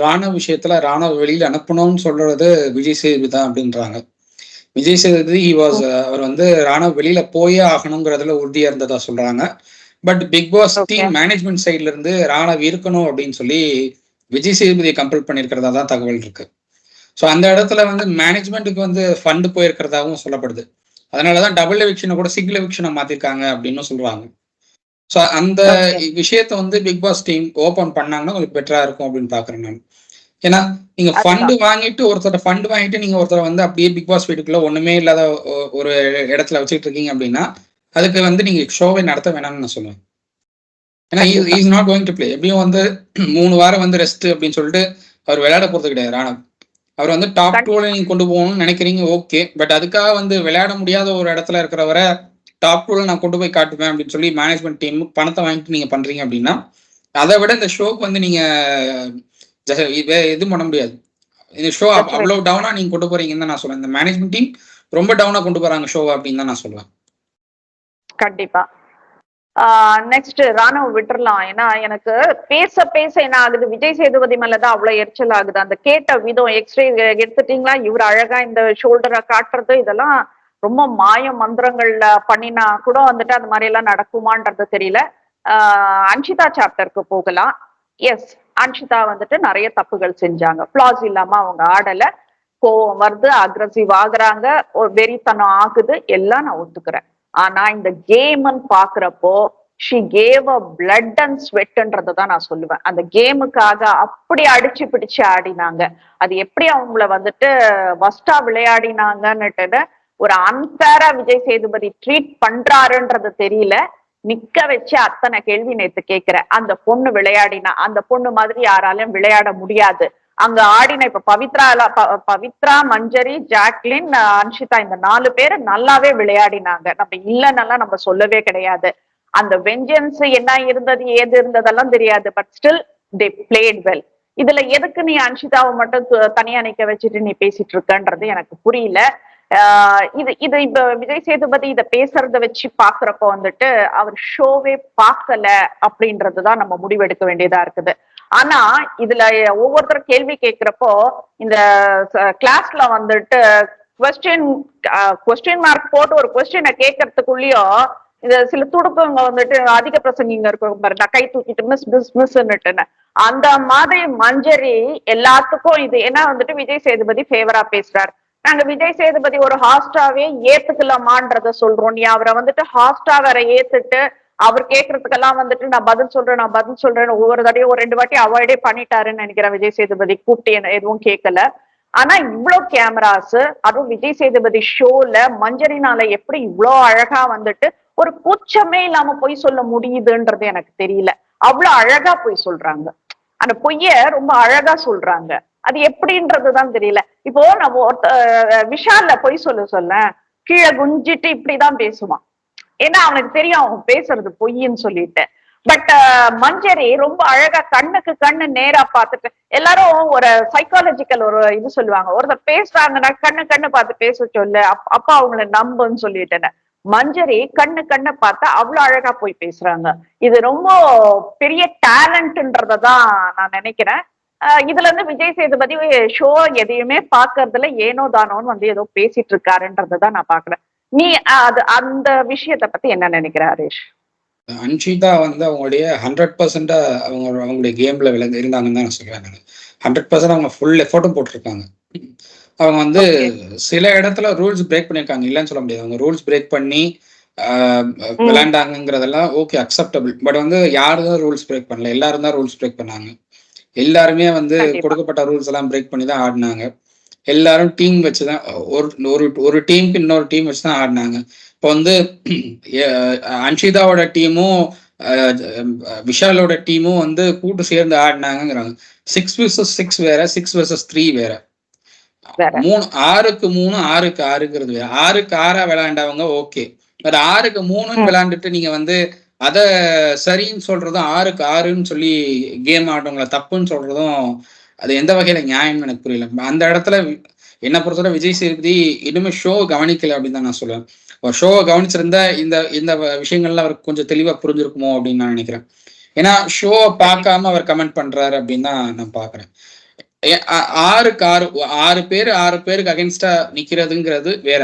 ராணுவ விஷயத்துல ராணுவ வெளியில அனுப்பணும்னு சொல்றது விஜய் சேதுபதி தான் அப்படின்றாங்க. விஜய் சேதுபதி அவர் வந்து ராணுவ வெளியில போயே ஆகணுங்கிறதுல உறுதியா இருந்ததா சொல்றாங்க. But Bigg Boss team management சைட்ல இருந்து ராணுவ இருக்கணும் அப்படின்னு சொல்லி விஜய் சேதுபதியை கம்பல் பண்ணிருக்கிறதா தான் தகவல் இருக்கு. ஸோ அந்த இடத்துல வந்து மேனேஜ்மெண்ட்டுக்கு வந்து ஃபண்டு போயிருக்கிறதாகவும் சொல்லப்படுது. அதனாலதான் டபுள் எவிக்ஷனை கூட சிங்கிள் எவிக்ஷனை மாத்திருக்காங்க அப்படின்னு சொல்றாங்க. ஸோ அந்த விஷயத்த வந்து பிக் பாஸ் டீம் ஓபன் பண்ணாங்கன்னா கொஞ்சம் பெட்டரா இருக்கும் அப்படின்னு பாக்குறேன் நான். ஏன்னா நீங்க ஃபண்டு வாங்கிட்டு நீங்க ஒருத்தரை வந்து அப்படியே பிக் பாஸ் வீட்டுக்குள்ள ஒண்ணுமே இல்லாத ஒரு இடத்துல வச்சுட்டு இருக்கீங்க அப்படின்னா அதுக்கு வந்து நீங்க ஷோவை நடத்த வேணாம்னு நான் சொல்லுவேன். ஏன்னா is not going to play. எப்படியும் வந்து 3 வாரம் வந்து ரெஸ்ட் அப்படின்னு சொல்லிட்டு அவர் விளையாட போறது கிடையாது ராணுவ. அவர் வந்து டாப் 2ல நீங்க கொண்டு போகணும்னு நினைக்கிறீங்க, ஓகே. பட் அதுக்காக வந்து விளையாட முடியாத ஒரு இடத்துல இருக்கிறவரை டாப் 2ல நான் கொண்டு போய் காட்டுவேன் அப்படின்னு சொல்லி மேனேஜ்மெண்ட் டீம் பணத்தை வாங்கிட்டு நீங்க பண்றீங்க அப்படின்னா அதை விட இந்த ஷோக்கு வந்து நீங்க எதுவும் பண்ண முடியாது. இந்த ஷோ அவ்வளவு டவுனா நீங்க கொண்டு போறீங்கன்னு தான் நான் சொல்லுவேன். இந்த மேனேஜ்மெண்ட் டீம் ரொம்ப டவுனா கொண்டு போறாங்க ஷோ அப்படின்னு தான் நான் சொல்லுவேன். கண்டிப்பா. நெக்ஸ்ட் ராணுவ விட்டுறலாம். ஏன்னா எனக்கு பேச பேச என்ன ஆகுது, விஜய் சேதுபதி மேலதான் அவ்வளவு எரிச்சல் ஆகுது. அந்த கேட்ட விதம், எக்ஸ்ரே எடுத்துட்டீங்களா, இவர் அழகா இந்த ஷோல்டரை காட்டுறது, இதெல்லாம் ரொம்ப மாய மந்திரங்கள்ல பண்ணினா கூட வந்துட்டு அந்த மாதிரி எல்லாம் நடக்குமான்றது தெரியல. அன்ஷிதா சாப்டருக்கு போகலாம். எஸ், அன்ஷிதா வந்துட்டு நிறைய தப்புகள் செஞ்சாங்க, பிளாஸ் இல்லாம அவங்க ஆடல, கோவம் வருது, அக்ரஸிவ் ஆகுறாங்க, ஒரு வெறித்தனம் ஆகுது, எல்லாம் நான் ஒத்துக்கிறேன். ஆனா இந்த கேம்னு பாக்குறப்போ she gave a blood and ஸ்வெட்ன்றதை தான் நான் சொல்லுவேன். அந்த கேமுக்காக அப்படி அடிச்சு பிடிச்சு ஆடினாங்க. அது எப்படி அவங்கள வந்துட்டு வஸ்டா விளையாடினாங்கன்னுட்டு ஒரு அன்பேரா விஜய் சேதுபதி ட்ரீட் பண்றாருன்றது தெரியல. நிக்க வச்சு அத்தனை கேள்வி நேத்து கேட்கிறேன். அந்த பொண்ணு விளையாடினா அந்த பொண்ணு மாதிரி யாராலையும் விளையாட முடியாது. அங்க ஆடின இப்ப பவித்ரா, மஞ்சரி, ஜாக்லின், அன்ஷிதா இந்த 4 பேரு நல்லாவே விளையாடினாங்க. நம்ம இல்லைன்னெல்லாம் நம்ம சொல்லவே கிடையாது. அந்த வெஞ்சன்ஸ் என்ன இருந்தது ஏது இருந்ததெல்லாம் தெரியாது. But still they played well. இதுல எதுக்கு நீ அன்ஷிதாவை மட்டும் தனியா நிக்க வச்சுட்டு நீ பேசிட்டு இருக்கன்றது எனக்கு புரியல. இது இது இப்ப விஜய் சேதுபதி இத பேசுறத வச்சு பாக்குறப்ப வந்துட்டு அவர் ஷோவே பார்க்கல அப்படின்றதுதான் நம்ம முடிவெடுக்க வேண்டியதா இருக்குது. ஆனா இதுல ஒவ்வொருத்தரும் கேள்வி கேட்கிறப்போ இந்த கிளாஸ்ல வந்துட்டு கொஸ்டின் மார்க் போட்டு ஒரு கொஸ்டினை கேட்கறதுக்குள்ளயும் இந்த சில துடுப்புங்க வந்துட்டு அதிக பிரசங்கிங்க இருக்கும் பாரு, கை தூக்கிட்டு மிஸ் மிஸ் மிஸ்ன்னுட்டுன்னு அந்த மாதிரி மஞ்சரி எல்லாத்துக்கும் இது ஏன்னா வந்துட்டு விஜய் சேதுபதி ஃபேவரா பேசுறாரு. நாங்க விஜய் சேதுபதி ஒரு ஹாஸ்டாவே ஏத்துக்கலாமான்றத சொல்றோம். நீ அவரை வந்துட்டு ஹாஸ்டா வேற ஏத்துட்டு அவர் கேட்கறதுக்கெல்லாம் வந்துட்டு நான் பதில் சொல்றேன் ஒவ்வொரு தடையும் ஒரு 2 வாட்டி அவாய்டே பண்ணிட்டாருன்னு நினைக்கிறேன். விஜய் சேதுபதி கூப்பிட்டு எதுவும் கேட்கல. ஆனா இவ்வளவு கேமராஸ், அதுவும் விஜய் சேதுபதி ஷோல மஞ்சரினால எப்படி இவ்வளவு அழகா வந்துட்டு ஒரு கூச்சமே இல்லாம பொய் சொல்ல முடியுதுன்றது எனக்கு தெரியல. அவ்வளவு அழகா பொய் சொல்றாங்க. அந்த பொய்ய ரொம்ப அழகா சொல்றாங்க. அது எப்படின்றதுதான் தெரியல. இப்போ நம்ம விஷால்ல பொய் சொல்ல கீழே குஞ்சிட்டு இப்படிதான் பேசுவான். ஏன்னா அவனுக்கு தெரியும் அவன் பேசுறது பொய்ன்னு சொல்லிட்டு. பட் மஞ்சரி ரொம்ப அழகா கண்ணுக்கு கண்ணு நேரா பார்த்துட்டு எல்லாரும் ஒரு சைக்காலஜிக்கல் ஒரு இது சொல்லுவாங்க. ஒருத்தர் பேசுறாங்கன்னா கண்ணு பார்த்து பேச சொல்லு அப்பா அவங்கள நம்புன்னு சொல்லிட்டேன்னு. மஞ்சரி கண்ணு பார்த்தா அவ்வளவு அழகா போய் பேசுறாங்க. இது ரொம்ப பெரிய டேலண்ட்ன்றதான் நான் நினைக்கிறேன். இதுல இருந்து விஜய் சேதுபதி ஷோ எதையுமே பாக்குறதுல ஏனோ தானோன்னு வந்து ஏதோ பேசிட்டு இருக்காருன்றதான் நான் பாக்குறேன். நீ அது அந்த விஷயத்த பத்தி என்ன நினைக்கிற ஹரீஷ்? அன்ஷிதா வந்து அவங்களுடைய 100% அவங்களுடைய கேம்ல இருந்தாங்கன்னு தான் நான் சொல்லுவேன். 100% அவங்க ஃபுல் எஃபோர்ட்டும் போட்டிருக்காங்க. அவங்க வந்து சில இடத்துல ரூல்ஸ் பிரேக் பண்ணியிருக்காங்க, இல்லைன்னு சொல்ல முடியாது. அவங்க ரூல்ஸ் பிரேக் பண்ணி விளையாண்டாங்கிறதெல்லாம் ஓகே, அக்செப்டபிள். பட் வந்து யாரும் தான் ரூல்ஸ் பிரேக் பண்ணல, எல்லாரும் தான் ரூல்ஸ் பிரேக் பண்ணாங்க. எல்லாருமே வந்து கொடுக்கப்பட்ட ரூல்ஸ் எல்லாம் பிரேக் பண்ணி தான் ஆடினாங்க. எல்லாரும் டீம் வச்சுதான் ஒரு டீமுக்கு இன்னொரு டீம் வச்சுதான் ஆடினாங்க. இப்போ வந்து அன்ஷிதாவோட டீமும் விஷாலோட டீமும் வந்து கூட்டு சேர்ந்து ஆடினாங்கிறாங்க. 6 vs 6 வேற, 6 vs 3 வேற. 6க்கு 3 6க்கு 6ங்கிறது வேற. 6க்கு 6 விளையாண்டவங்க ஓகே. பட் 6க்கு 3 விளையாண்டுட்டு நீங்க வந்து அத சரின்னு சொல்றதும் 6க்கு 6ன்னு சொல்லி கேம் ஆடுறவங்களை தப்புன்னு சொல்றதும் அது எந்த வகையில நியாயம் எனக்கு புரியல. அந்த இடத்துல என்ன பொறுத்தவரை விஜய் சேதுபதி இன்னுமே ஷோ கவனிக்கல அப்படின்னு தான் நான் சொல்லுவேன். ஒரு ஷோவை கவனிச்சிருந்தா இந்த இந்த விஷயங்கள்ல அவருக்கு கொஞ்சம் தெளிவா புரிஞ்சிருக்குமோ அப்படின்னு நான் நினைக்கிறேன். ஏன்னா ஷோவை பார்க்காம அவர் கமெண்ட் பண்றாரு அப்படின்னு தான் நான் பாக்குறேன். 6 பேருக்கு அகென்ஸ்டா நிக்கிறதுங்கிறது வேற.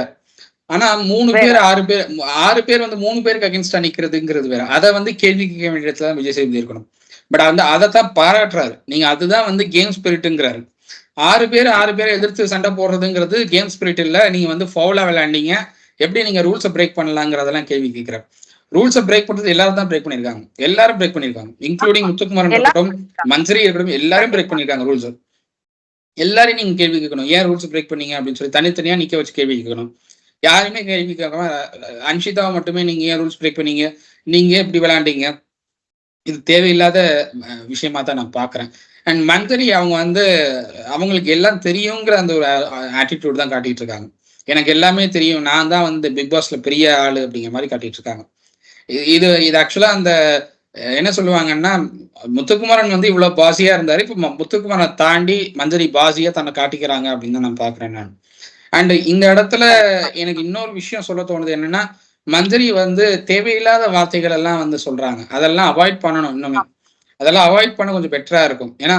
ஆனா 6 பேர் வந்து 3 பேருக்கு அகென்ஸ்டா நிக்கிறதுங்கிறது வேற. அதை வந்து கேள்வி கேட்க வேண்டிய இடத்துல தான் விஜய் சேதுபதி இருக்கணும். பட் வந்து அதைத்தான் பாராட்டுறாரு. நீங்க அதுதான் வந்து கேம் ஸ்பிரிட்டுங்கிறாரு. 6 பேர் எதிர்த்து சண்டை போடுறதுங்கிறது கேம் ஸ்பிரிட் இல்ல, நீங்க வந்து ஃபவுலா விளையாண்டீங்க, எப்படி நீங்க ரூல்ஸை பிரேக் பண்ணலாங்கிறதெல்லாம் கேள்வி கேட்கிறார். ரூல்ஸை பிரேக் பண்றது எல்லாரும் தான் பிரேக் பண்ணிருக்காங்க. எல்லாரும் பிரேக் பண்ணிருக்காங்க, இன்க்ளூடிங் முத்துக்குமாரன் இருக்கட்டும், மஞ்சரி இருக்கட்டும், எல்லாரும் பிரேக் பண்ணிருக்காங்க ரூல்ஸ். எல்லாரையும் நீங்க கேள்வி கேட்கணும், ஏன் ரூல்ஸ் பிரேக் பண்ணீங்க அப்படின்னு சொல்லி தனித்தனியா நிக்க வச்சு கேள்வி கேட்கணும். யாருமே கேள்வி கேட்காம அன்ஷிதாவை மட்டுமே நீங்க ஏன் ரூல்ஸ் பிரேக் பண்ணீங்க, நீங்க எப்படி விளையாண்டீங்க, இது தேவையில்லாத விஷயமா தான் நான் பாக்குறேன். அண்ட் மஞ்சரி அவங்க வந்து அவங்களுக்கு எல்லாம் தெரியுங்கிற அந்த ஒரு ஆட்டிடியூட் தான் காட்டிட்டு இருக்காங்க. எனக்கு எல்லாமே தெரியும், நான் தான் வந்து பிக் பாஸ்ல பெரிய ஆளு அப்படிங்கிற மாதிரி காட்டிட்டு இருக்காங்க. இது ஆக்சுவலா அந்த என்ன சொல்லுவாங்கன்னா, முத்துக்குமாரன் வந்து இவ்வளவு பாசியா இருந்தாரு, இப்ப முத்துக்குமாரனை தாண்டி மஞ்சரி பாசியா தன்னை காட்டிக்கிறாங்க அப்படின்னு தான் நான் பாக்குறேன் நான். அண்ட் இந்த இடத்துல எனக்கு இன்னொரு விஷயம் சொல்ல தோணுது என்னன்னா, மஞ்சரி வந்து தேவையில்லாத வார்த்தைகள் எல்லாம் வந்து சொல்றாங்க. அதெல்லாம் அவாய்ட் பண்ணணும். இன்னுமே அதெல்லாம் அவாய்ட் பண்ண கொஞ்சம் பெட்டரா இருக்கும். ஏன்னா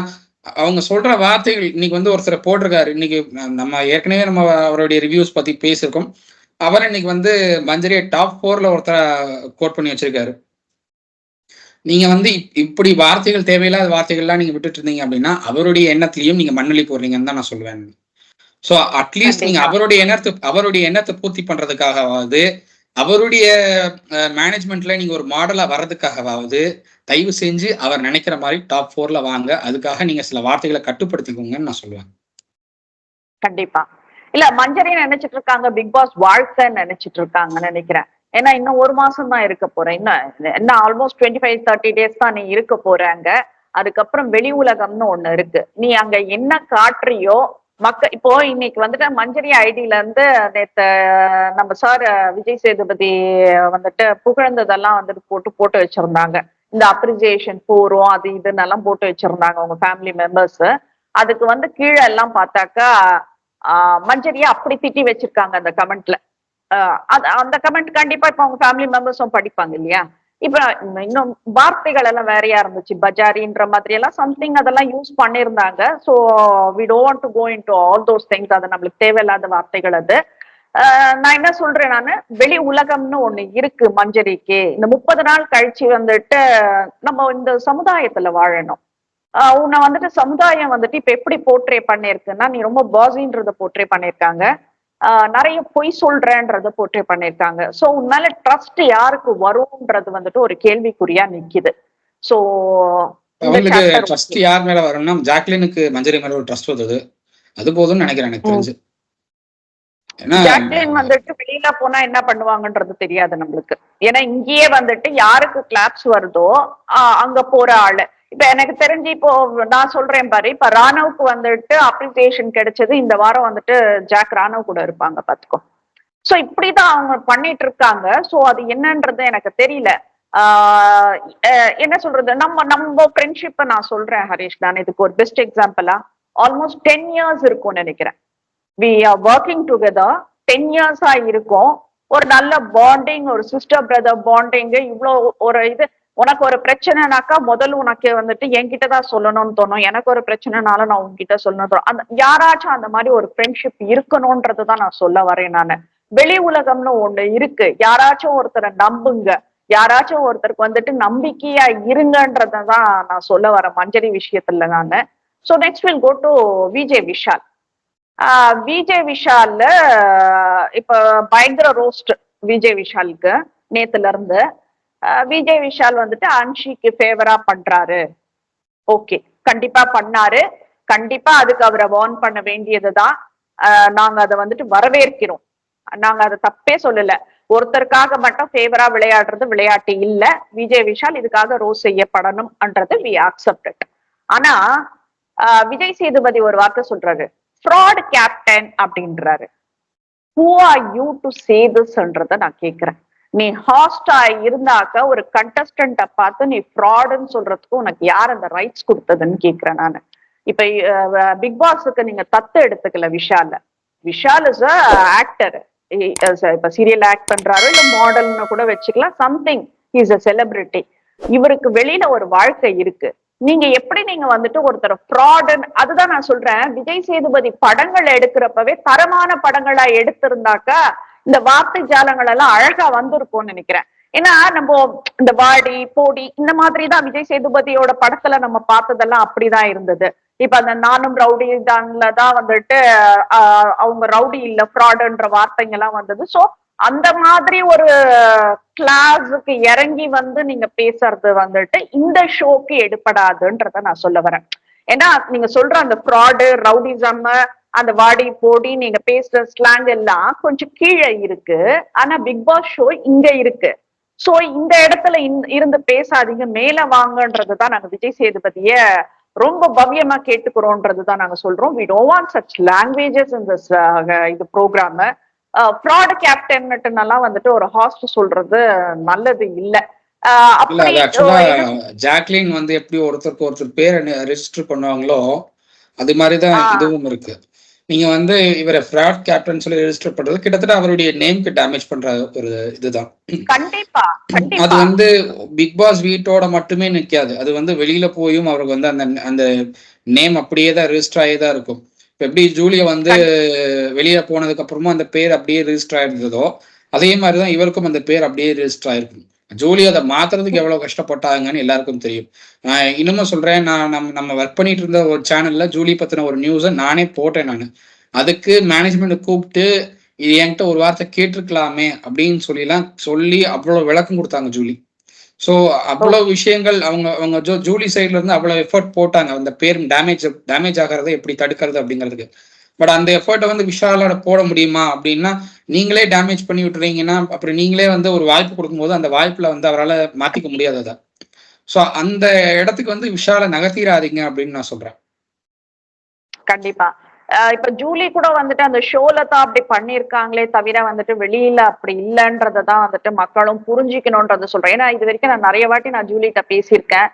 அவங்க சொல்ற வார்த்தைகள் இன்னைக்கு வந்து ஒருத்தர் போட்டிருக்காரு. இன்னைக்கு நம்ம ஏற்கனவே நம்ம அவருடைய ரிவ்யூஸ் பத்தி பேசியிருக்கோம். அவர் இன்னைக்கு வந்து மஞ்சரியை டாப் 4ல ஒருத்தர கோட் பண்ணி வச்சிருக்காரு. நீங்க வந்து இப்படி வார்த்தைகள் தேவையில்லாத வார்த்தைகள்லாம் நீங்க விட்டுட்டு இருந்தீங்க அப்படின்னா அவருடைய எண்ணத்திலையும் நீங்க மண்ணலி போடுறீங்கன்னு தான் நான் சொல்லுவேன். ஸோ அட்லீஸ்ட் நீங்க அவருடைய எண்ணத்தை பூர்த்தி பண்றதுக்காகவாவது அவருடைய மேனேஜ்மெண்ட்ல நீங்க ஒரு மாடலா வர்றதுக்காகவாவது தயவு செஞ்சு அவர் நினைக்கிற மாதிரி டாப் 4ல வாங்க. அதுக்காக நீங்க சில வார்த்தைகளை கட்டுப்படுத்திக்கோங்கன்னு நான் சொல்லுவேன். கண்டிப்பா. இல்ல மஞ்சரி நினைச்சிட்டு இருக்காங்க பிக் பாஸ் வாழ்க்கைன்னு நினைச்சிட்டு இருக்காங்கன்னு நினைக்கிறேன். ஏன்னா இன்னும் 1 மாசம் தான் இருக்க போறேன். என்ன ஆல்மோஸ்ட் 25-30 டேஸ் தான் நீ இருக்க போறாங்க. அதுக்கப்புறம் வெளி உலகம்னு ஒண்ணு இருக்கு. நீ அங்க என்ன காட்டுறியோ இப்போ இன்னைக்கு வந்துட்டு மஞ்சரி ஐடியில இருந்து நேத்து நம்ம சார் விஜய் சேதுபதி வந்துட்டு புகழ்ந்ததெல்லாம் வந்துட்டு போட்டு வச்சிருந்தாங்க. இந்த அப்ரிசியேஷன் போறோம் அது இதுன்னு எல்லாம் போட்டு வச்சிருந்தாங்க உங்க ஃபேமிலி மெம்பர்ஸ். அதுக்கு வந்து கீழே எல்லாம் பார்த்தாக்கா மஞ்சரியா அப்படி திட்டி வச்சிருக்காங்க அந்த கமெண்ட்ல. அந்த கமெண்ட் கண்டிப்பா இப்ப அவங்க ஃபேமிலி மெம்பர்ஸும் படிப்பாங்க இல்லையா. இப்ப இன்னும் வார்த்தைகள் எல்லாம் வேறையா இருந்துச்சு. பஜாரின்ற மாதிரி எல்லாம் சம்திங் அதெல்லாம் யூஸ் பண்ணிருந்தாங்க. So we don't want to go into all those things. அது நம்மளுக்கு தேவையில்லாத வார்த்தைகள் அது. நான் என்ன சொல்றேன், நானு வெளி உலகம்னு ஒண்ணு இருக்கு மஞ்சரிக்கு. இந்த 30 நாள் கழிச்சு வந்துட்டு நம்ம இந்த சமுதாயத்துல வாழணும். உன்னை வந்துட்டு சமுதாயம் வந்துட்டு இப்ப எப்படி போர்ட்ரே பண்ணிருக்குன்னா, நீ ரொம்ப பாசின்றத போர்ட்ரே பண்ணிருக்காங்க. நிறைய பொய் சொல்றேன்றத போர்ட்ரே பண்ணிருக்காங்க. சோ உன் மேல ட்ரஸ்ட் யாருக்கு வரும்ன்றது வந்துட்டு ஒரு கேள்விக்குறியா நிக்குது. சோ அவங்களுக்கு ட்ரஸ்ட் யார் மேல வரும்னா ஜாக்லினுக்கு மஞ்சரி மேல ஒரு ட்ரஸ்ட் வந்தது. அது போதும்னு நினைக்கிறேன் எனக்கு தெரிஞ்சு. ஜாக்லின் வந்துட்டு வெளியில போனா என்ன பண்ணுவாங்கன்றது தெரியாது நம்மளுக்கு. ஏன்னா இங்கேயே வந்துட்டு யாருக்கு கிளாப்ஸ் வருதோ அங்க போற ஆளு. இப்ப எனக்கு தெரிஞ்சு இப்போ நான் சொல்றேன் பாரு, இப்ப ராணவுக்கு வந்துட்டு அப்ரிசியேஷன் கிடைச்சது. இந்த வாரம் வந்துட்டு ஜாக் ராணவ் கூட இருப்பாங்க பாத்துக்கோ. சோ இப்படிதான் அவங்க பண்ணிட்டு இருக்காங்க. சோ அது என்னன்றது எனக்கு தெரியல. என்ன சொல்றது, நம்ம ஃப்ரெண்ட்ஷிப்பை நான் சொல்றேன் ஹரிஷ். நான் இதுக்கு ஒரு பெஸ்ட் எக்ஸாம்பிளா ஆல்மோஸ்ட் 10 இயர்ஸ் இருக்கும்னு நினைக்கிறேன். வி ஆர் ஒர்க்கிங் டுகெதர் 10 இயர்ஸா இருக்கும். ஒரு நல்ல பாண்டிங், ஒரு சிஸ்டர் பிரதர் பாண்டிங். இவ்வளோ ஒரு இது, உனக்கு ஒரு பிரச்சனைனாக்கா முதல்ல உனக்கு வந்துட்டு என்கிட்டதான் சொல்லணும்னு தோணும். எனக்கு ஒரு பிரச்சனைனாலும் நான் உங்ககிட்ட சொல்லணும் தோணும். அந்த யாராச்சும் அந்த மாதிரி ஒரு ஃப்ரெண்ட்ஷிப் இருக்கணும்ன்றதுதான் நான் சொல்ல வரேன். நானு வெளி உலகம்னு ஒண்ணு இருக்கு. யாராச்சும் ஒருத்தரை நம்புங்க, யாராச்சும் ஒருத்தருக்கு வந்துட்டு நம்பிக்கையா இருங்கன்றதான் நான் சொல்ல வரேன் மஞ்சரி விஷயத்துல நானு. So next will go to Vijay Vishal. Vijay விஷால்ல இப்ப பயங்கர ரோஸ்ட் விஜய் விஷாலுக்கு நேத்துல இருந்து. விஜய் விஷால் வந்துட்டு அன்ஷிக்கு ஃபேவரா பண்றாரு. ஓகே, கண்டிப்பா பண்ணாரு. கண்டிப்பா அதுக்கு அவரை வார்ன் பண்ண வேண்டியதுதான். நாங்க அதை வந்துட்டு வரவேற்கிறோம். நாங்க அதை தப்பே சொல்லல. ஒருத்தருக்காக மட்டும் ஃபேவரா விளையாடுறது விளையாட்டு இல்ல. விஜய் விஷால் இதுக்காக ரோஸ் செய்யப்படணும்ன்றது வி அக்செப்ட் இட். ஆனா விஜய் சேதுபதி ஒரு வார்த்தை சொல்றாரு, ஃப்ராட் கேப்டன் அப்படின்றாரு. Who are you to say திஸ்ன்றத நான் கேக்குறேன். நீ ஹாஸ்டா இருந்தாக்க ஒரு கண்டஸ்டன்ட பார்த்து நீ ஃப்ராடுன்னு சொல்றதுக்கு உனக்கு யார் அந்த ரைட்ஸ் கொடுத்ததுன்னு கேக்குறேன் நானு. இப்ப பிக் பாஸுக்கு நீங்க தத்து எடுத்துக்கல விஷால. Vishal is a actor. இப்ப சீரியல் ஆக்ட் பண்றாரு, இல்ல மாடல்னு கூட வச்சுக்கலாம். Something is a celebrity. இவருக்கு வெளியில ஒரு வாழ்க்கை இருக்கு. நீங்க எப்படி நீங்க வந்துட்டு ஒருத்தர் ஃப்ராடுன்னு, அதுதான் நான் சொல்றேன். விஜய் சேதுபதி படங்கள் எடுக்கிறப்பவே தரமான படங்களா எடுத்திருந்தாக்கா இந்த வார்த்தை ஜாலங்கள் எல்லாம் அழகா வந்திருக்கும்னு நினைக்கிறேன். ஏன்னா நம்ம இந்த வாடி போடி இந்த மாதிரிதான் விஜய் சேதுபதியோட படத்துல நம்ம பார்த்ததெல்லாம் அப்படிதான் இருந்தது. இப்ப அந்த நானும் ரவுடி தான்லதான் வந்துட்டு அவங்க ரவுடி இல்ல ஃப்ராடுன்ற வார்த்தைங்க எல்லாம் வந்தது. சோ அந்த மாதிரி ஒரு கிளாஸுக்கு இறங்கி வந்து நீங்க பேசுறது வந்துட்டு இந்த ஷோக்கு எடுப்படாதுன்றத நான் சொல்ல வரேன். ஏன்னா நீங்க சொல்ற அந்த ஃப்ராடு ரவுடிசம் அந்த வாடி போடி நீங்க பேசுற ஸ்லாங் எல்லாம் கொஞ்சம் கீழே இருக்கு. ஆனா பிக் பாஸ் ஷோ இங்க இருக்கு. சோ இந்த இடத்துல இருந்து பேசாதீங்க, மேல வாங்கன்றதுதான் நாங்க விஜய் சேதுபதிய ரொம்ப பவ்யமா கேட்டுக்கிறோம்ன்றதுதான் நாங்க சொல்றோம். We don't want such languages in this இது ப்ரோக்ராம். ஃப்ராட் கேப்டன் எல்லாம் வந்துட்டு ஒரு ஹாஸ்ட் சொல்றது நல்லது இல்ல. ஜாக்லின் வந்து எப்படி ஒருத்தருக்கு ஒருத்தர் பேரை ரெஜிஸ்டர் பண்ணுவாங்களோ அது மாதிரிதான் இதுவும் இருக்கு. நீங்க வந்து இவரை ஃப்ராட் கேப்டன் சொல்லி ரெஜிஸ்டர் பண்றது கிட்டத்தட்ட அவருடைய நேம்க்கு டேமேஜ் பண்ற ஒரு இதுதான். கண்டிப்பா அது வந்து பிக் பாஸ் வீட்டோட மட்டுமே நிக்காது. அது வந்து வெளியில போயும் அவருக்கு வந்து அந்த அந்த நேம் அப்படியே தான் ரெஜிஸ்டர் ஆகி தான் இருக்கும். இப்ப எப்படி ஜூலியா வந்து வெளியே போனதுக்கு அப்புறமா அந்த பேர் அப்படியே ரெஜிஸ்டர் ஆயிருந்ததோ அதே மாதிரிதான் இவருக்கும் அந்த பேர் அப்படியே ரெஜிஸ்டர் ஆயிருக்கும். ஜூலி அதை மாத்துறதுக்கு எவ்வளவு கஷ்டப்பட்டாங்கன்னு எல்லாருக்கும் தெரியும். நான் இன்னமும் சொல்றேன், நம்ம ஒர்க் பண்ணிட்டு இருந்த ஒரு சேனல்ல ஜூலி பத்தின ஒரு நியூஸை நானே போட்டேன். நான் அதுக்கு மேனேஜ்மெண்ட் கூப்பிட்டு இது என்கிட்ட ஒரு வார்த்தை கேட்டிருக்கலாமே அப்படின்னு சொல்லி அவ்வளவு விளக்கம் கொடுத்தாங்க ஜூலி. ஸோ அவ்வளவு விஷயங்கள் அவங்க அவங்க ஜூலி சைட்ல இருந்து அவ்வளவு எஃபர்ட் போட்டாங்க அந்த பேர் டேமேஜ் ஆகிறத எப்படி தடுக்கிறது அப்படிங்கிறதுக்கு. பட் அந்த எஃபர்ட்டை வந்து விஷாலோட போட முடியுமா அப்படின்னா, நீங்களே டேமேஜ் பண்ணி விட்டுறீங்கன்னா அப்புறம் நீங்களே வந்து ஒரு வாய்ப்பு கொடுக்கும்போது அந்த வாய்ப்புல வந்து அவரால் மாத்திக்க முடியாது அதை. ஸோ அந்த இடத்துக்கு வந்து விஷால நகர்த்திராதீங்க அப்படின்னு நான் சொல்றேன். கண்டிப்பா. இப்ப ஜூலி கூட வந்துட்டு அந்த ஷோல தான் அப்படி பண்ணிருக்காங்களே தவிர வந்துட்டு வெளியில அப்படி இல்லன்றதான் வந்துட்டு மக்களும் புரிஞ்சுக்கணும்ன்றத சொல்றேன். ஏன்னா இது வரைக்கும் நான் நிறைய வாட்டி நான் ஜூலிகிட்ட பேசியிருக்கேன்.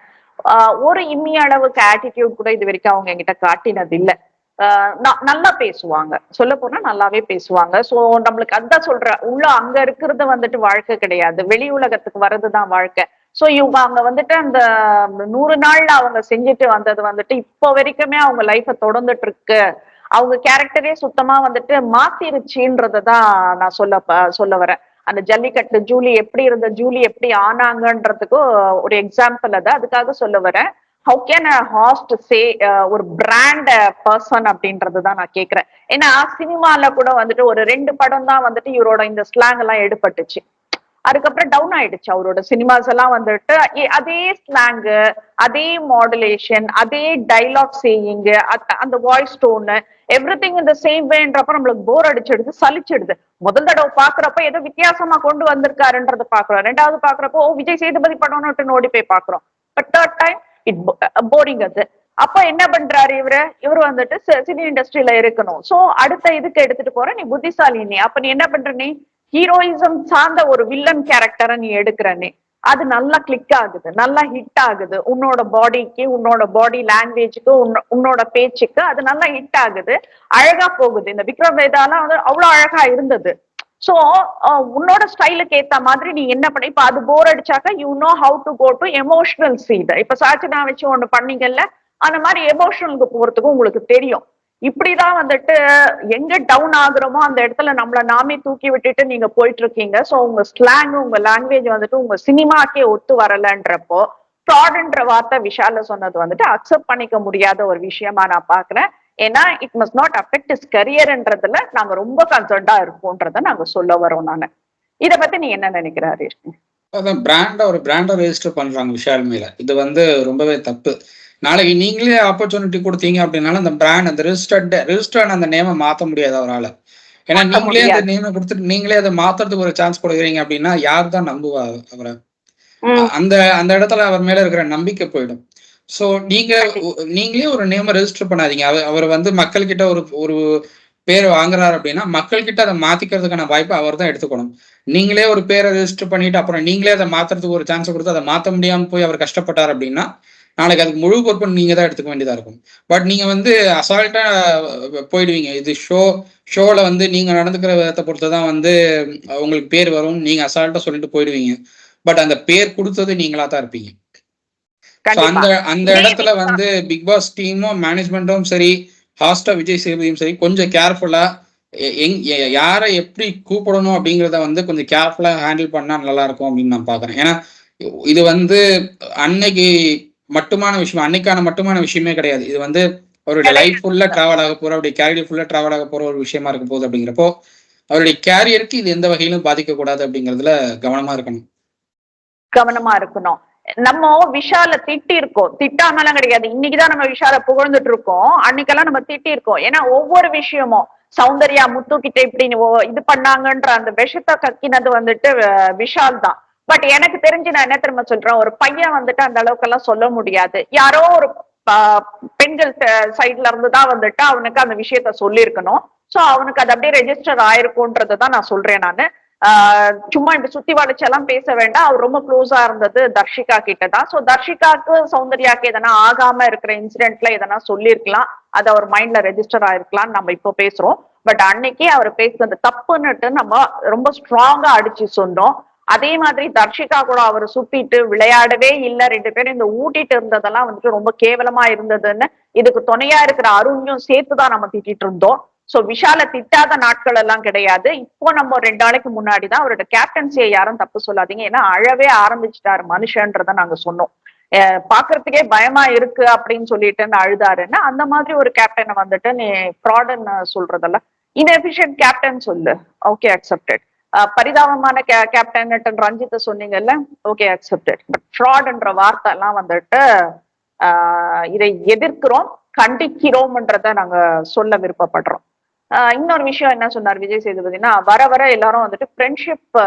ஒரு இம்மி அளவுக்கு ஆட்டிடியூட் கூட இது வரைக்கும் அவங்க என்கிட்ட காட்டினது இல்ல. நல்லா பேசுவாங்க, சொல்ல போனா நல்லாவே பேசுவாங்க. சோ நம்மளுக்கு அதான் சொல்றேன், உள்ள அங்க இருக்கிறது வந்துட்டு வாழ்க்கை கிடையாது, வெளி உலகத்துக்கு வர்றதுதான் வாழ்க்கை. சோ இவங்க அங்க வந்துட்டு அந்த 100 நாள்ல அவங்க செஞ்சுட்டு வந்தது வந்துட்டு இப்போ வரைக்குமே அவங்க லைஃப தொடர்ந்துட்டு இருக்கு. அவங்க கேரக்டரே சுத்தமா வந்துட்டு மாத்திருச்சுன்றதான் நான் சொல்ல வரேன். அந்த ஜல்லிக்கட்டு ஜூலி எப்படி இருந்த ஜூலி எப்படி ஆனாங்கன்றதுக்கும் ஒரு எக்ஸாம்பிள் அது. அதுக்காக சொல்ல வரேன். ஹவு கேன் அ ஹாஸ்ட் சே ஒரு பிராண்ட் பர்சன் அப்படின்றதுதான் நான் கேக்குறேன். ஏன்னா சினிமால கூட வந்துட்டு ஒரு 2 படம் தான் வந்துட்டு இவரோட இந்த ஸ்லாங் எல்லாம் எடுபட்டுச்சு. அதுக்கப்புறம் டவுன் ஆயிடுச்சு அவரோட சினிமாஸ் எல்லாம் வந்துட்டு. அதே ஸ்லாங்கு, அதே மாடுலேஷன், அதே டைலாக் சேயிங், அந்த வாய்ஸ் டோனு, எவ்ரி திங் இந்த சேம் வேன்றப்ப நம்மளுக்கு போர் அடிச்சிடுது, சலிச்சிடுது. முதல் தடவை பாக்குறப்ப ஏதோ வித்தியாசமா கொண்டு வந்திருக்காருன்றத பாக்குறோம். 2வது பாக்குறப்போ விஜய் சேதுபதி படம்னு ஓடி போய் பாக்குறோம். But 3rd time it boring அது. அப்ப என்ன பண்றாரு இவரு வந்துட்டு சினி இண்டஸ்ட்ரியில இருக்கணும். சோ அடுத்த இதுக்கு எடுத்துட்டு போற நீ புத்திசாலி, நீ அப்ப நீ என்ன பண்ற, நீ ஹீரோயிசம் சார்ந்த ஒரு வில்லன் கேரக்டரை நீ எடுக்கிறனே, அது நல்லா கிளிக் ஆகுது, நல்லா ஹிட் ஆகுது. உன்னோட பாடிக்கு, உன்னோட பாடி லாங்குவேஜுக்கு, உன்னோட பேச்சுக்கு அது நல்லா ஹிட் ஆகுது, அழகா போகுது. இந்த விக்ரம் வேதாலாம் வந்து அவ்வளவு அழகா இருந்தது. சோ உன்னோட ஸ்டைலுக்கு ஏத்த மாதிரி நீ என்ன பண்ண, இப்ப அது போர் அடிச்சாக்க you know how to go to emotional seat. இப்ப சாச்சனா வச்சு ஒண்ணு பண்ணீங்கல்ல, அந்த மாதிரி எமோஷனலுக்கு போறதுக்கும் உங்களுக்கு தெரியும். இப்படிதான் வந்துட்டு எங்க டவுன் ஆகுறோமோ அந்த இடத்துல நம்மள நாமே தூக்கி விட்டுட்டு நீங்க போயிட்டு இருக்கீங்க. சோ உங்க ஸ்லாங், உங்க லாங்குவேஜ் வந்துட்டு உங்க சினிமாக்கே ஒத்து வரலன்றப்போ ஃப்ராட்ன்ற வார்த்தை விஷால சொன்னது வந்துட்டு அக்செப்ட் பண்ணிக்க முடியாத ஒரு விஷயமா நான் பாக்குறேன். ஏன்னா it must not affect his கரியர்ன்றதுல நாங்க ரொம்ப கன்சர்ன்டா இருப்போம்ன்றத நாங்க சொல்ல வரோம். நானு இத பத்தி நீ என்ன நினைக்கிறாரு? அதான் ஒரு பிராண்டை ரெஜிஸ்டர் பண்றாங்க விஷால் மேல. இது வந்து ரொம்பவே தப்பு. நாளைக்கு நீங்களே ஆப்பர்ச்சுனிட்டி கொடுத்தீங்க அப்படின்னாலும் அந்த பிராண்ட் அந்த ரிஜிஸ்டர்ட் அந்த நேமை மாற்ற முடியாது அவரால். ஏன்னா நீங்களே அந்த நேமை கொடுத்துட்டு நீங்களே அதை மாத்துறதுக்கு ஒரு சான்ஸ் கொடுக்குறீங்க அப்படின்னா யார் தான் நம்புவா அவரை? அந்த அந்த இடத்துல அவர் மேல இருக்கிற நம்பிக்கை போயிடும். சோ நீங்களே ஒரு நேமை ரெஜிஸ்டர் பண்ணாதீங்க. அவர் வந்து மக்கள் கிட்ட ஒரு ஒரு பேர் வாங்குறாரு அப்படின்னா மக்கள் கிட்ட அதை மாத்திக்கிறதுக்கான வாய்ப்பை அவர் தான் எடுத்துக்கணும். நீங்களே ஒரு பேரை ரெஜிஸ்டர் பண்ணிட்டு அப்புறம் நீங்களே அதை மாத்துறதுக்கு ஒரு சான்ஸ் கொடுத்து அதை மாற்ற முடியாம போய் அவர் கஷ்டப்பட்டார் அப்படின்னா நாளைக்கு அதுக்கு முழு பொறுப்பு நீங்க தான் எடுத்துக்க வேண்டியதா இருக்கும். பட் நீங்க வந்து அசால்ட்டா போயிடுவீங்க. இது ஷோல வந்து நீங்க நடந்துக்கிற விதத்தை பொறுத்துதான் வந்து உங்களுக்கு பேர் வரும், நீங்க அசால்ட்டா சொல்லிட்டு போயிடுவீங்க. பட் அந்த பேர் கொடுத்தது நீங்களா தான் இருப்பீங்க. அந்த அந்த இடத்துல வந்து பிக் பாஸ் டீமும் மேனேஜ்மெண்ட்டும் சரி, ஹாஸ்டா விஜய் சேதுபதியும் சரி கொஞ்சம் கேர்ஃபுல்லா யாரை எப்படி கூப்பிடணும் அப்படிங்கிறத வந்து கொஞ்சம் கேர்ஃபுல்லா ஹேண்டில் பண்ணா நல்லா இருக்கும் அப்படின்னு நான் பாக்குறேன். ஏன்னா இது வந்து அன்னைக்கு மட்டுமான விஷயம், அன்னைக்கான மட்டுமான விஷயமே கிடையாது. இது வந்து அவருடைய லைஃப் ஃபுல்லா டிராவல் ஆக போற, அவருடைய கேரியர் ஃபுல்லா டிராவல் ஆக போற ஒரு விஷயமா இருக்க போகுது. அப்படிங்கிறப்போ அவருடைய கேரியருக்கு இது எந்த வகையிலும் பாதிக்க கூடாது அப்படிங்கிறதுல கவனமா இருக்கணும். நம்ம விஷால திட்டி இருக்கோம், திட்டாமலாம் கிடையாது. இன்னைக்குதான் நம்ம விஷால புகழ்ந்துட்டு இருக்கோம், அன்னைக்கெல்லாம் நம்ம திட்டி இருக்கோம். ஏன்னா ஒவ்வொரு விஷயமும் சௌந்தர்யா முத்து கிட்ட இப்படி இது பண்ணாங்கன்ற அந்த விஷத்தை கக்கினது வந்துட்டு விஷால் தான். பட் எனக்கு தெரிஞ்சு நான் என்ன திரும்ப சொல்றேன், ஒரு பையன் வந்துட்டு அந்த அளவுக்கு எல்லாம் சொல்ல முடியாது. யாரோ ஒரு பெண்கள் சைட்ல இருந்துதான் வந்துட்டு அவனுக்கு அந்த விஷயத்த சொல்லியிருக்கணும். சோ அவனுக்கு அது அப்படியே ரெஜிஸ்டர் ஆயிருக்கும்ன்றதுதான் நான் சொல்றேன். நானு சும்மா இப்படி சுத்தி வளைச்செல்லாம் பேச வேண்டாம். அவர் ரொம்ப க்ளோஸா இருந்தது தர்ஷிகா கிட்டதான். சோ தர்ஷிகாக்கு சௌந்தர்யாக்கு எதனா ஆகாம இருக்கிற இன்சிடென்ட்ல எதனா சொல்லிருக்கலாம், அது அவர் மைண்ட்ல ரெஜிஸ்டர் ஆயிருக்கலாம்னு நம்ம இப்போ பேசுறோம். பட் அன்னைக்கே அவர் பேசுனது தப்புன்னுட்டு நம்ம ரொம்ப ஸ்ட்ராங்கா அடிச்சு சொன்னோம். அதே மாதிரி தர்ஷிகா கூட அவர் சுத்திட்டு விளையாடவே இல்லை, 2 பேரும் இந்த ஊட்டிட்டு இருந்ததெல்லாம் வந்துட்டு ரொம்ப கேவலமா இருந்ததுன்னு இதுக்கு துணையா இருக்கிற அருணையும் சேர்த்துதான் நம்ம திட்டிட்டு இருந்தோம். சோ விஷால திட்டாத நாட்கள் எல்லாம் கிடையாது. இப்போ நம்ம 2 நாளைக்கு முன்னாடிதான் அவரோட கேப்டன்சியை யாரும் தப்பு சொல்லாதீங்க, ஏன்னா அழவே ஆரம்பிச்சுட்டாரு மனுஷன்றத நாங்க சொன்னோம். பாக்குறதுக்கே பயமா இருக்கு அப்படின்னு சொல்லிட்டு அழுதாருன்னு. அந்த மாதிரி ஒரு கேப்டனை வந்துட்டு நீ ஃப்ராடுன்னு சொல்றதெல்லாம் இன்எஃபிஷியன்ட் கேப்டன் சொல்லு, ஓகே அக்செப்டட். பரிதாபமான கேப்டன் ரஞ்சித்தை சொன்னீங்கல்ல, ஓகே அக்செப்டட். பட் ஃப்ராட்ன்ற வார்த்தை எல்லாம் வந்துட்டு இதை எதிர்க்கிறோம், கண்டிக்கிறோம்ன்றத நாங்க சொல்ல விருப்பப்படுறோம். இன்னொரு விஷயம் என்ன சொன்னார் விஜய் சேதுபதினா, வர வர எல்லாரும் வந்துட்டு ஃப்ரெண்ட்ஷிப்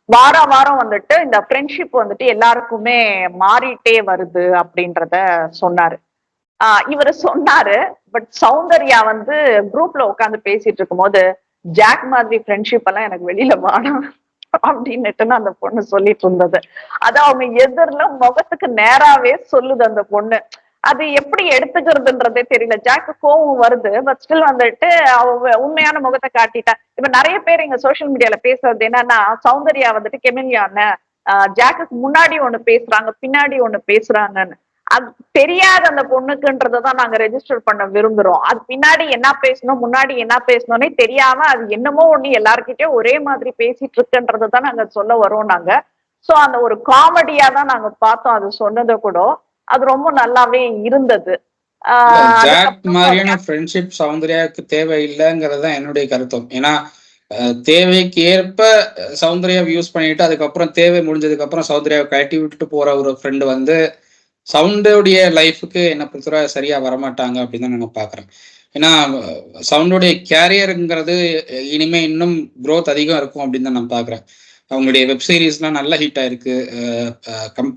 வாரம் வாரம் வந்துட்டு இந்த ஃப்ரெண்ட்ஷிப் வந்துட்டு எல்லாருக்குமே மாறிட்டே வருது அப்படின்றத சொன்னாரு. இவரு சொன்னாரு. பட் சௌந்தர்யா வந்து குரூப்ல உட்காந்து பேசிட்டு இருக்கும் போது, ஜாக் மாதிரி ஃப்ரெண்ட்ஷிப் எல்லாம் எனக்கு வெளியில வேணாம் அப்படின்னுட்டு அந்த பொண்ணு சொல்லிட்டு இருந்தது. அது அவங்க எதிர்ல முகத்துக்கு நேராவே சொல்லுது அந்த பொண்ணு. அது எப்படி எடுத்துக்கிறதுன்றதே தெரியல. ஜாக்கு கோவம் வருது, பட் ஸ்டில் வந்துட்டு அவ உண்மையான முகத்தை காட்டிட்டா. இப்ப நிறைய பேர் இங்க சோசியல் மீடியால பேசுறது என்னன்னா, சௌந்தர்யா வந்துட்டு கெமிலியான ஜாக்குக்கு முன்னாடி ஒண்ணு பேசுறாங்க, பின்னாடி ஒண்ணு பேசுறாங்கன்னு. அது தெரியாத அந்த பொண்ணுக்குன்றதான் நாங்க ரெஜிஸ்டர் பண்ண விரும்புறோம். அது பின்னாடி என்ன பேசணும், முன்னாடி என்ன பேசணும்னே தெரியாம அது என்னமோ ஒண்ணு எல்லார்கிட்டயும் ஒரே மாதிரி பேசிட்டு இருக்குன்றதான் நாங்க சொல்ல வரோம் நாங்க. சோ அந்த ஒரு காமெடியா தான் நாங்க பார்த்தோம் அது சொன்னதை கூட. அது ரொம்ப நல்லாவே இருந்தது. ஜாக் மாதிரியான ஃப்ரெண்ட்ஷிப் சௌந்தர்யாவுக்கு தேவை இல்லைங்கிறது தான் என்னுடைய கருத்தம். ஏன்னா தேவைக்கு ஏற்ப சௌந்தர்யாவை யூஸ் பண்ணிட்டு அதுக்கப்புறம் தேவை முடிஞ்சதுக்கு அப்புறம் சௌந்தர்யாவை கட்டி விட்டுட்டு போற ஒரு ஃப்ரெண்டு வந்து சவுண்டோடைய லைஃபுக்கு என்ன பொறுத்தவரை சரியா வரமாட்டாங்க அப்படின்னு தான் நான் பாக்குறேன். ஏன்னா சவுண்டோடைய கேரியருங்கிறது இனிமே இன்னும் க்ரோத் அதிகம் இருக்கும் அப்படின்னு தான் நான் பாக்குறேன். அவங்களுடைய வெப் சீரிஸ்லாம் நல்ல ஹிட் ஆயிருக்கு.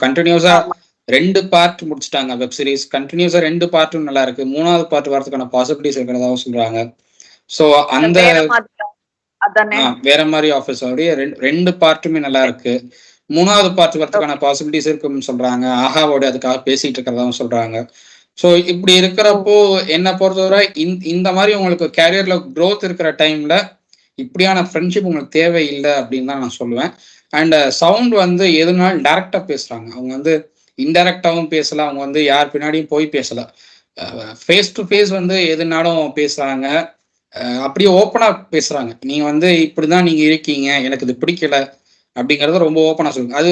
கண்டினியூஸா 2 பார்ட் முடிச்சுட்டாங்க. வெப் சீரிஸ் கண்டினியூஸா 2 பார்ட்டும் நல்லா இருக்கு. 3வது பார்ட் வரதுக்கான பாசிபிலிட்டிஸ் இருக்கிறதாவும் சொல்றாங்க. ஸோ அந்த வேற மாதிரி ஆஃபீஸ் அவருடைய 2 பார்ட்டுமே நல்லா இருக்கு. 3வது பார்ட் வரதுக்கான பாசிபிலிட்டிஸ் இருக்குன்னு சொல்றாங்க. ஆஹாவோட அதுக்காக பேசிட்டு இருக்கிறதாவும் சொல்றாங்க. ஸோ இப்படி இருக்கிறப்போ என்ன பொறுத்தவரை இந்த மாதிரி உங்களுக்கு கேரியர்ல க்ரோத் இருக்கிற டைம்ல இப்படியான ஃப்ரெண்ட்ஷிப் உங்களுக்கு தேவையில்லை அப்படின்னு தான் நான் சொல்லுவேன். அண்ட் சவுண்ட் வந்து எதுனாலும் டைரக்டா பேசுறாங்க. அவங்க வந்து இன்டைரக்டாவும் பேசல, அவங்க வந்து யார் பின்னாடியும் போய் பேசல. ஃபேஸ் டு ஃபேஸ் வந்து எதுனாலும் பேசுறாங்க. அப்படியே ஓப்பனா பேசுறாங்க. நீங்க வந்து இப்படிதான் நீங்க இருக்கீங்க, எனக்கு இது பிடிக்கல அப்படிங்கறத ரொம்ப ஓப்பனா சொல்லுங்க. அது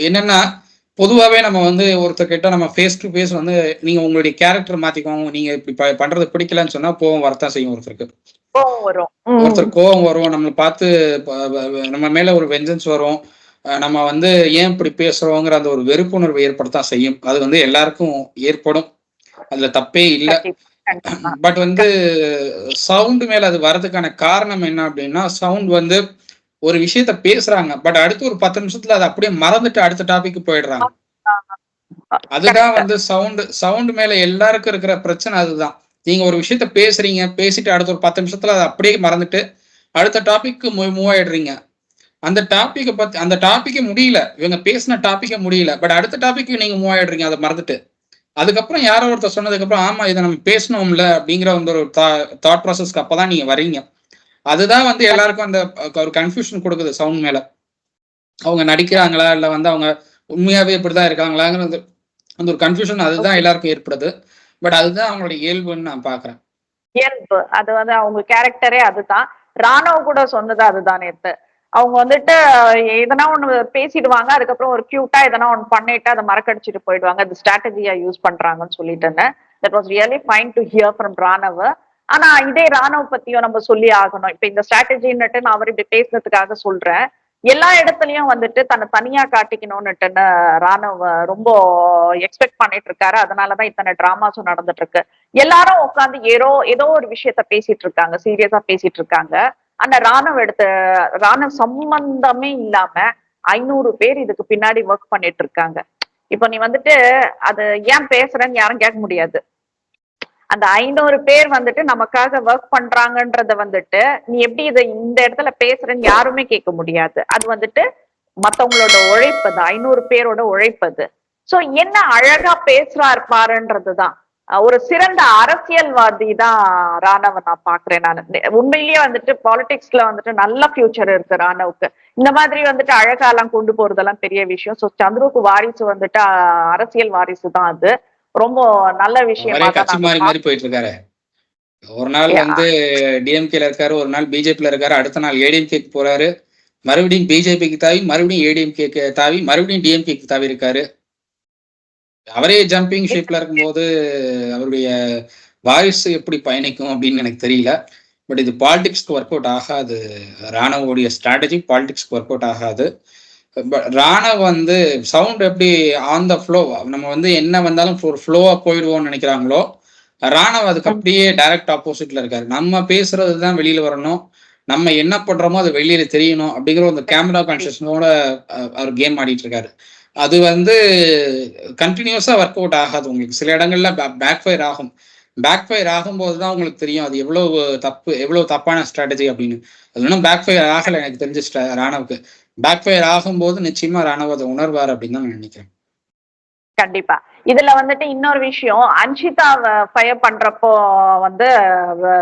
என்னன்னா பொதுவாகவே நம்ம வந்து ஒருத்தர்கிட்ட நம்ம ஃபேஸ் டு ஃபேஸ் வந்து நீங்க உங்களுடைய கேரக்டர் மாத்திக்கோங்க, நீங்க இப்படி பண்றது பிடிக்கலன்னு சொன்னா கோவம் வரத்தான் செய்யும். ஒருத்தர் கோவம் வரும், நம்மளை பார்த்து நம்ம மேல ஒரு வெஞ்சன்ஸ் வரும், நம்ம வந்து ஏன் இப்படி பேசுறோங்கிற அந்த ஒரு வெறுப்புணர்வு ஏற்படத்தான் செய்யும். அது வந்து எல்லாருக்கும் ஏற்படும், அதுல தப்பே இல்லை. பட் வந்து சவுண்ட் மேல அது வர்றதுக்கான காரணம் என்ன அப்படின்னா, சவுண்ட் வந்து ஒரு விஷயத்த பேசுறாங்க, பட் அடுத்து ஒரு 10 நிமிஷத்துல அதை அப்படியே மறந்துட்டு அடுத்த டாபிக் போயிடுறாங்க. அதுதான் வந்து சவுண்ட் மேல எல்லாருக்கும் இருக்கிற பிரச்சனை. அதுதான், நீங்க ஒரு விஷயத்த பேசுறீங்க, பேசிட்டு அடுத்த ஒரு 10 நிமிஷத்துல அதை அப்படியே மறந்துட்டு அடுத்த டாபிக் மூவ் ஆயிடுறீங்க. அந்த டாபிக்கை முடியல, இவங்க பேசின டாபிக்கை முடியல, பட் அடுத்த டாபிக் நீங்க மூவ் ஆயிடுறீங்க அதை மறந்துட்டு. அதுக்கப்புறம் யாரோ ஒருத்தர் சொன்னதுக்கு அப்புறம் ஆமா இதை நம்ம பேசணும்ல அப்படிங்கிற ஒரு தாட் ப்ராசஸ்க்கு அப்பதான் நீங்க வரீங்க. அதுதான் வந்து எல்லாருக்கும் அந்த ஒரு கன்ஃபியூஷன் கொடுக்குது சவுண்ட் மேல. அவங்க நடிக்கிறாங்களா இல்ல வந்து அவங்க உண்மையாவே இப்படிதான் இருக்காங்களாங்கிற அந்த ஒரு கன்ஃபியூஷன் அதுதான் எல்லாருக்கும் ஏற்படுது. பட் அதுதான் அவங்களுடைய இயல்புன்னு நான் பாக்குறேன். இயல்பு அது வந்து அவங்க கேரக்டரே அதுதான். ராணவ் கூட சொன்னது அதுதான் நேத்து. அவங்க வந்துட்டு எதனா ஒண்ணு பேசிடுவாங்க, அதுக்கப்புறம் ஒரு கியூட்டா எதனா ஒண்ணு பண்ணிட்டு அதை மறக்கடிச்சிட்டு போயிடுவாங்க. அது ஸ்ட்ராட்டஜியா யூஸ் பண்றாங்கன்னு சொல்லிட்டு that was really fine to hear from Raanav. ஆனா இதே ராணவ் பத்தியும் நம்ம சொல்லி ஆகணும். இப்ப இந்த ஸ்ட்ராட்டஜின்னுட்டு நான் அவர் இப்படி பேசுறதுக்காக சொல்றேன். எல்லா இடத்துலயும் வந்துட்டு தன்னை தனியா காட்டிக்கணும்னுட்டுன்னு ராணவ் ரொம்ப எக்ஸ்பெக்ட் பண்ணிட்டு இருக்காரு. அதனாலதான் இத்தனை டிராமாஸும் நடந்துட்டு இருக்கு. எல்லாரும் உட்காந்து ஏதோ ஒரு விஷயத்த பேசிட்டு இருக்காங்க, சீரியஸா பேசிட்டு இருக்காங்க. ஆனா ராணவ் சம்பந்தமே இல்லாம 500 பேர் இதுக்கு பின்னாடி ஒர்க் பண்ணிட்டு இருக்காங்க. இப்ப நீ வந்துட்டு அது ஏன் பேசுறேன்னு யாரும் கேட்க முடியாது. அந்த 500 பேர் வந்துட்டு நமக்காக ஒர்க் பண்றாங்கன்றத வந்துட்டு நீ எப்படி இதை இந்த இடத்துல பேசுறேன்னு யாருமே கேட்க முடியாது. அது வந்துட்டு மத்தவங்களோட உழைப்பு, 500 பேரோட உழைப்பது. சோ என்ன அழகா பேசுறாரு பாருன்றதுதான். ஒரு சிறந்த அரசியல்வாதி தான் ராணவ நான் பாக்குறேன். நான் உண்மையிலேயே வந்துட்டு பாலிடிக்ஸ்ல வந்துட்டு நல்ல ஃபியூச்சர் இருக்கு ராணவுக்கு. இந்த மாதிரி வந்துட்டு அழகாலாம் கொண்டு போறதெல்லாம் பெரிய விஷயம். ஸோ சந்துருக்கு வாரிசு வந்துட்டு அரசியல் வாரிசு தான். அது ரொம்ப நல்ல விஷயம். கட்சி மாறி போயிட்டு இருக்காரு. ஒரு நாள் வந்து டிஎம்கேல இருக்காரு, ஒரு நாள் பிஜேபில இருக்காரு, அடுத்த நாள் ஏடிஎம்கேக்கு போறாரு, மறுபடியும் பிஜேபிக்கு தாவி, மறுபடியும் ஏடிஎம்கேக்கு தாவி, மறுபடியும் டிஎம்கேக்கு தாவி இருக்காரு. அவரே ஜம்பிங் ஷேப்ல இருக்கும்போது அவருடைய வாரிசு எப்படி பயணிக்கும் அப்படின்னு எனக்கு தெரியல. பட் இது பாலிடிக்ஸ்க்கு ஒர்க் அவுட் ஆகாது. ராணவோடைய ஸ்ட்ராட்டஜி பாலிடிக்ஸ்க்கு ஒர்க் அவுட் ஆகாது. ராணவ் வந்து சவுண்ட் எப்படி ஆன் த ஃப்ளோ, நம்ம வந்து என்ன வந்தாலும் ஒரு ஃப்ளோவா போயிடுவோம்னு நினைக்கிறாங்களோ, ராணவ் அதுக்கு அப்படியே டைரக்ட் ஆப்போசிட்ல இருக்காரு. நம்ம பேசுறது தான் வெளியில வரணும், நம்ம என்ன பண்றோமோ அது வெளியில தெரியணும் அப்படிங்கிற ஒரு கேமரா கான்சியஸ்னோட அவர் கேம் ஆடிட்டு இருக்காரு. அது வந்து கண்டினியூஸா ஒர்க் அவுட் ஆகாது. உங்களுக்கு சில இடங்கள்ல பேக் ஃபயர் ஆகும். பேக் ஃபயர் ஆகும்போது தான் உங்களுக்கு தெரியும் அது எவ்வளவு தப்பான ஸ்ட்ராட்டஜி அப்படின்னு. அது இன்னும் பேக் ஃபயர் ஆகலை எனக்கு தெரிஞ்ச ராணவுக்கு. பேக் ஃபயர் ஆகும்போது நிச்சயமா ராணவ் அதை உணர்வார் அப்படின்னு தான் நான் நினைக்கிறேன். கண்டிப்பா. இதுல வந்துட்டு இன்னொரு விஷயம், அன்ஷிதாவை ஃபயர் பண்றப்போ வந்து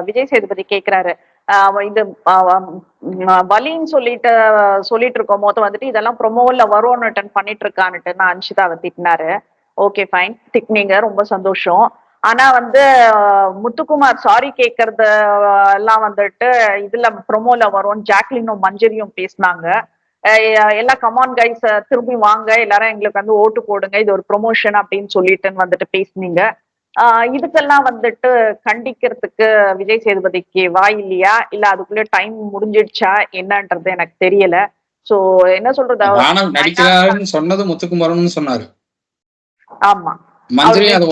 விஜய் சேதுபதி கேக்குறாரு, இது வலின்னு சொல்லிட்டு இருக்கும் போது வந்துட்டு இதெல்லாம் ப்ரொமோல வரும்னு பண்ணிட்டு இருக்கான்னுட்டு நான் அன்ஷிதாவை திட்டினாரு. ஓகே ஃபைன், திட்டினீங்க, ரொம்ப சந்தோஷம். ஆனா வந்து முத்துக்குமார் சாரி கேட்கறது எல்லாம் வந்துட்டு இதுல ப்ரொமோல வரும், ஜாக்லினும் மஞ்சரியும் பேசினாங்க. எல்லாம் கமான் கைஸ், திரும்பி வாங்க எல்லாரும் எங்களுக்கு வந்து ஓட்டு போடுங்க, இது ஒரு ப்ரொமோஷன் அப்படின்னு சொல்லிட்டு வந்துட்டு பேசுனீங்க. இதுக்கெல்லாம் வந்துட்டு கண்டிக்கிறதுக்கு விஜய் சேதுபதிக்கு வாய் இல்லையா, இல்ல அதுக்குள்ள டைம் முடிஞ்சிடுச்சா என்னன்றது எனக்கு தெரியல. சோ என்ன சொல்றது, ராணவ் நடிக்கிறாருன்னு சொன்னது முத்துக்குமரன் சொன்னாரு. ஆமா, மஞ்சரியும் அதை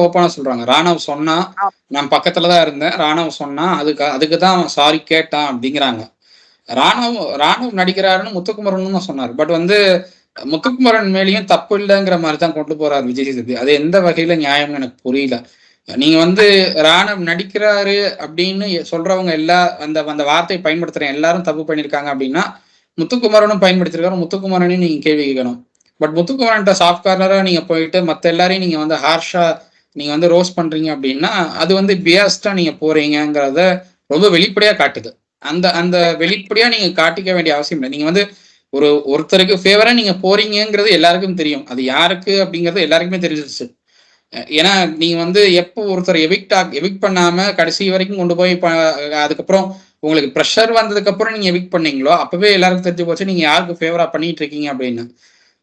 ஓப்பனா சொல்றாங்க. ராணவ் சொன்னா நான் பக்கத்துலதான் இருந்தேன், ராணவ் சொன்னா அதுக்குதான் சாரி கேட்டான் அப்படிங்கிறாங்க. ராணவ் நடிக்கிறாருன்னு முத்துக்குமரன் தான் சொன்னார். பட் வந்து முத்துக்குமரன் மேலேயும் தப்பு இல்லைங்கிற மாதிரி தான் கொண்டு போறாரு விஜய் சேதுபதி. அது எந்த வகையில நியாயம்னு எனக்கு புரியல. நீங்க வந்து ராணவ் நடிக்கிறாரு அப்படின்னு சொல்றவங்க அந்த வார்த்தையை பயன்படுத்துற எல்லாரும் தப்பு பண்ணிருக்காங்க அப்படின்னா முத்துக்குமரனும் பயன்படுத்திருக்காரு, முத்துக்குமரனையும் நீங்க கேள்வி கேட்கணும். பட் முத்துக்குமரன்ட்ட சாஃப்ட் கார்னரா நீங்க போயிட்டு மத்த எல்லாரையும் நீங்க வந்து ஹார்ஷா நீங்க வந்து ரோஸ் பண்றீங்க அப்படின்னா அது வந்து பியாஸ்டா நீங்க போறீங்கிறத ரொம்ப வெளிப்படையா காட்டுது. அந்த அந்த வெளிப்படையா நீங்க காட்டிக்க வேண்டிய அவசியம் இல்லை. நீங்க வந்து ஒருத்தருக்கு ஃபேவரா நீங்க போறீங்கிறது எல்லாருக்கும் தெரியும். அது யாருக்கு அப்படிங்கிறது எல்லாருக்குமே தெரிஞ்சிருச்சு. ஏன்னா நீங்க வந்து எப்போ ஒருத்தர் எவிக்ட் பண்ணாம கடைசி வரைக்கும் கொண்டு போய் அதுக்கப்புறம் உங்களுக்கு ப்ரெஷர் வந்ததுக்கு அப்புறம் நீங்க எவிக்ட் பண்ணீங்களோ அப்பவே எல்லாருக்கும் தெரிஞ்சு போச்சு நீங்க யாருக்கு ஃபேவரா பண்ணிட்டு இருக்கீங்க அப்படின்னு.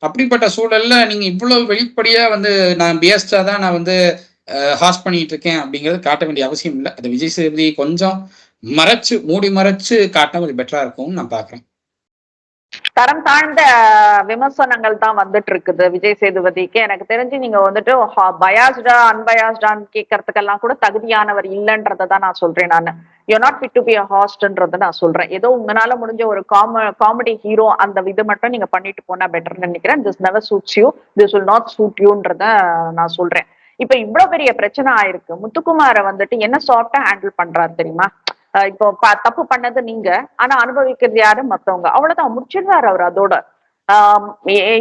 அப்படிப்பட்ட சூழல்ல நீங்க இவ்வளவு வெளிப்படையா வந்து நான் பிஎஸ்டா தான் நான் வந்து ஹாஸ் பண்ணிட்டு இருக்கேன் அப்படிங்கிறது காட்ட வேண்டிய அவசியம் இல்லை. அது விஜய் சேதுபதி கொஞ்சம் மூடி மறைச்சு காட்டினா கொஞ்சம் பெட்டரா இருக்கும்னு நான் பாக்குறேன். தரம் தாழ்ந்த விமர்சனங்கள் தான் வந்துட்டு இருக்குது விஜய் சேதுபதிக்கு. எனக்கு தெரிஞ்சு நீங்க வந்துட்டு பயாஸ்டா அன்பயாஸ்டான்னு கேட்கறதுக்கெல்லாம் கூட தகுதியானவர் இல்லைன்றதை தான் நான் சொல்றேன். நான் you not fit to be a ஹாஸ்ட்ன்றதை நான் சொல்றேன். ஏதோ உங்களால முடிஞ்ச ஒரு காமெடி ஹீரோ அந்த இது மட்டும் நீங்க பண்ணிட்டு போனா பெட்டர்னு நினைக்கிறேன். This never suits you, this will not suit யூன்றத நான் சொல்றேன். இப்ப இவ்வளவு பெரிய பிரச்சனை ஆயிருக்கு, முத்துக்குமாரை வந்துட்டு என்ன சாஃப்டா ஹேண்டில் பண்றாரு தெரியுமா? இப்போ தப்பு பண்ணது நீங்க, ஆனா அனுபவிக்கிறது யாரு, மத்தவங்க. அவ்வளவுதான், முடிச்சிடுறாரு அவர் அதோட.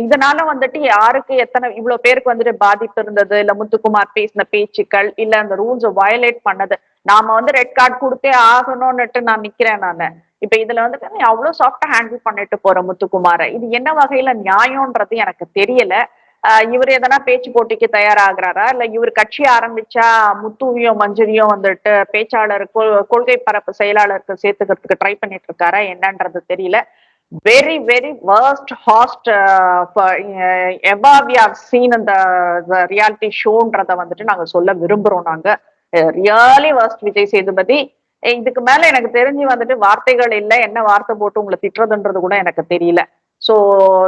இதனால வந்துட்டு யாருக்கு எத்தனை இவ்வளவு பேருக்கு வந்துட்டு பாதிப்பு இருந்தது, இல்ல முத்துக்குமார் பேசின பேச்சுக்கள், இல்ல அந்த ரூல்ஸ் வயலேட் பண்ணது, நாம வந்து ரெட் கார்டு கொடுத்தே ஆகணும்னுட்டு நான் நிக்கிறேன் நானு. இப்ப இதுல வந்துட்டு நீ அவ்வளவு சாஃப்டா ஹேண்டில் பண்ணிட்டு போற முத்துக்குமார, இது என்ன வகையில நியாயம்ன்றது எனக்கு தெரியல. இவர் எதனா பேச்சு போட்டிக்கு தயாராகிறாரா, இல்ல இவர் கட்சி ஆரம்பிச்சா முத்துவியும் மஞ்சரியும் வந்துட்டு பேச்சாளர் கொள்கை பரப்பு செயலாளருக்கு சேர்த்துக்கிறதுக்கு ட்ரை பண்ணிட்டு இருக்காரா என்னன்றது தெரியல. Very very worst host ever we have seen இந்த ரியாலிட்டி ஷோன்றத வந்துட்டு நாங்க சொல்ல விரும்புறோம். நாங்க ரியலி வர்ஸ்ட் விஜய் சேதுபதி. இதுக்கு மேல எனக்கு தெரிஞ்சு வந்துட்டு வார்த்தைகள் இல்லை, என்ன வார்த்தை போட்டு உங்களை திட்டுறதுன்றது கூட எனக்கு தெரியல. So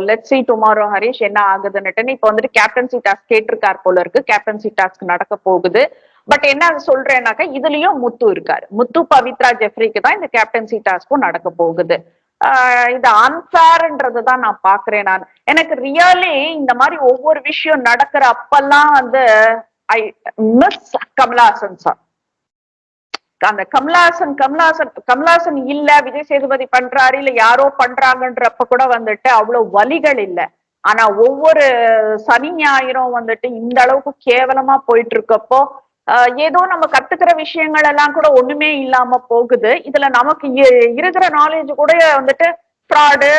let's see tomorrow Harish என்ன ஆகுதுன்னுட்டு. இப்ப வந்துட்டு கேப்டன்சி டாஸ்க் கேட்டிருக்கார் போல இருக்கு, கேப்டன்சி டாஸ்க் நடக்க போகுது. பட் என்ன சொல்றேன்னாக்கா இதுலயும் முத்து இருக்காரு, முத்து பவித்ரா ஜெஃப்ரிக்கு தான் இந்த கேப்டன்சி டாஸ்க்கும் நடக்க போகுது. இது அன்ஃபேர்ன்றதுதான் நான் பாக்குறேன். நான் எனக்கு ரியலி இந்த மாதிரி ஒவ்வொரு விஷயம் நடக்கிற அப்பெல்லாம் வந்து ஐ மிஸ் கமலஹாசன் சார். அந்த கமலஹாசன் இல்ல, விஜய் சேதுபதி பண்றாரு இல்ல யாரோ பண்றாங்கன்றப்ப கூட வந்துட்டு அவ்வளவு வலிகள் இல்ல. ஆனா ஒவ்வொரு சனி ஞாயிறும் வந்துட்டு இந்த அளவுக்கு கேவலமா போயிட்டு இருக்கப்போ ஏதோ நம்ம கத்துக்கிற விஷயங்கள் எல்லாம் கூட ஒண்ணுமே இல்லாம போகுது. இதுல நமக்கு இருக்கிற நாலேஜ் கூட வந்துட்டு ஃப்ராடு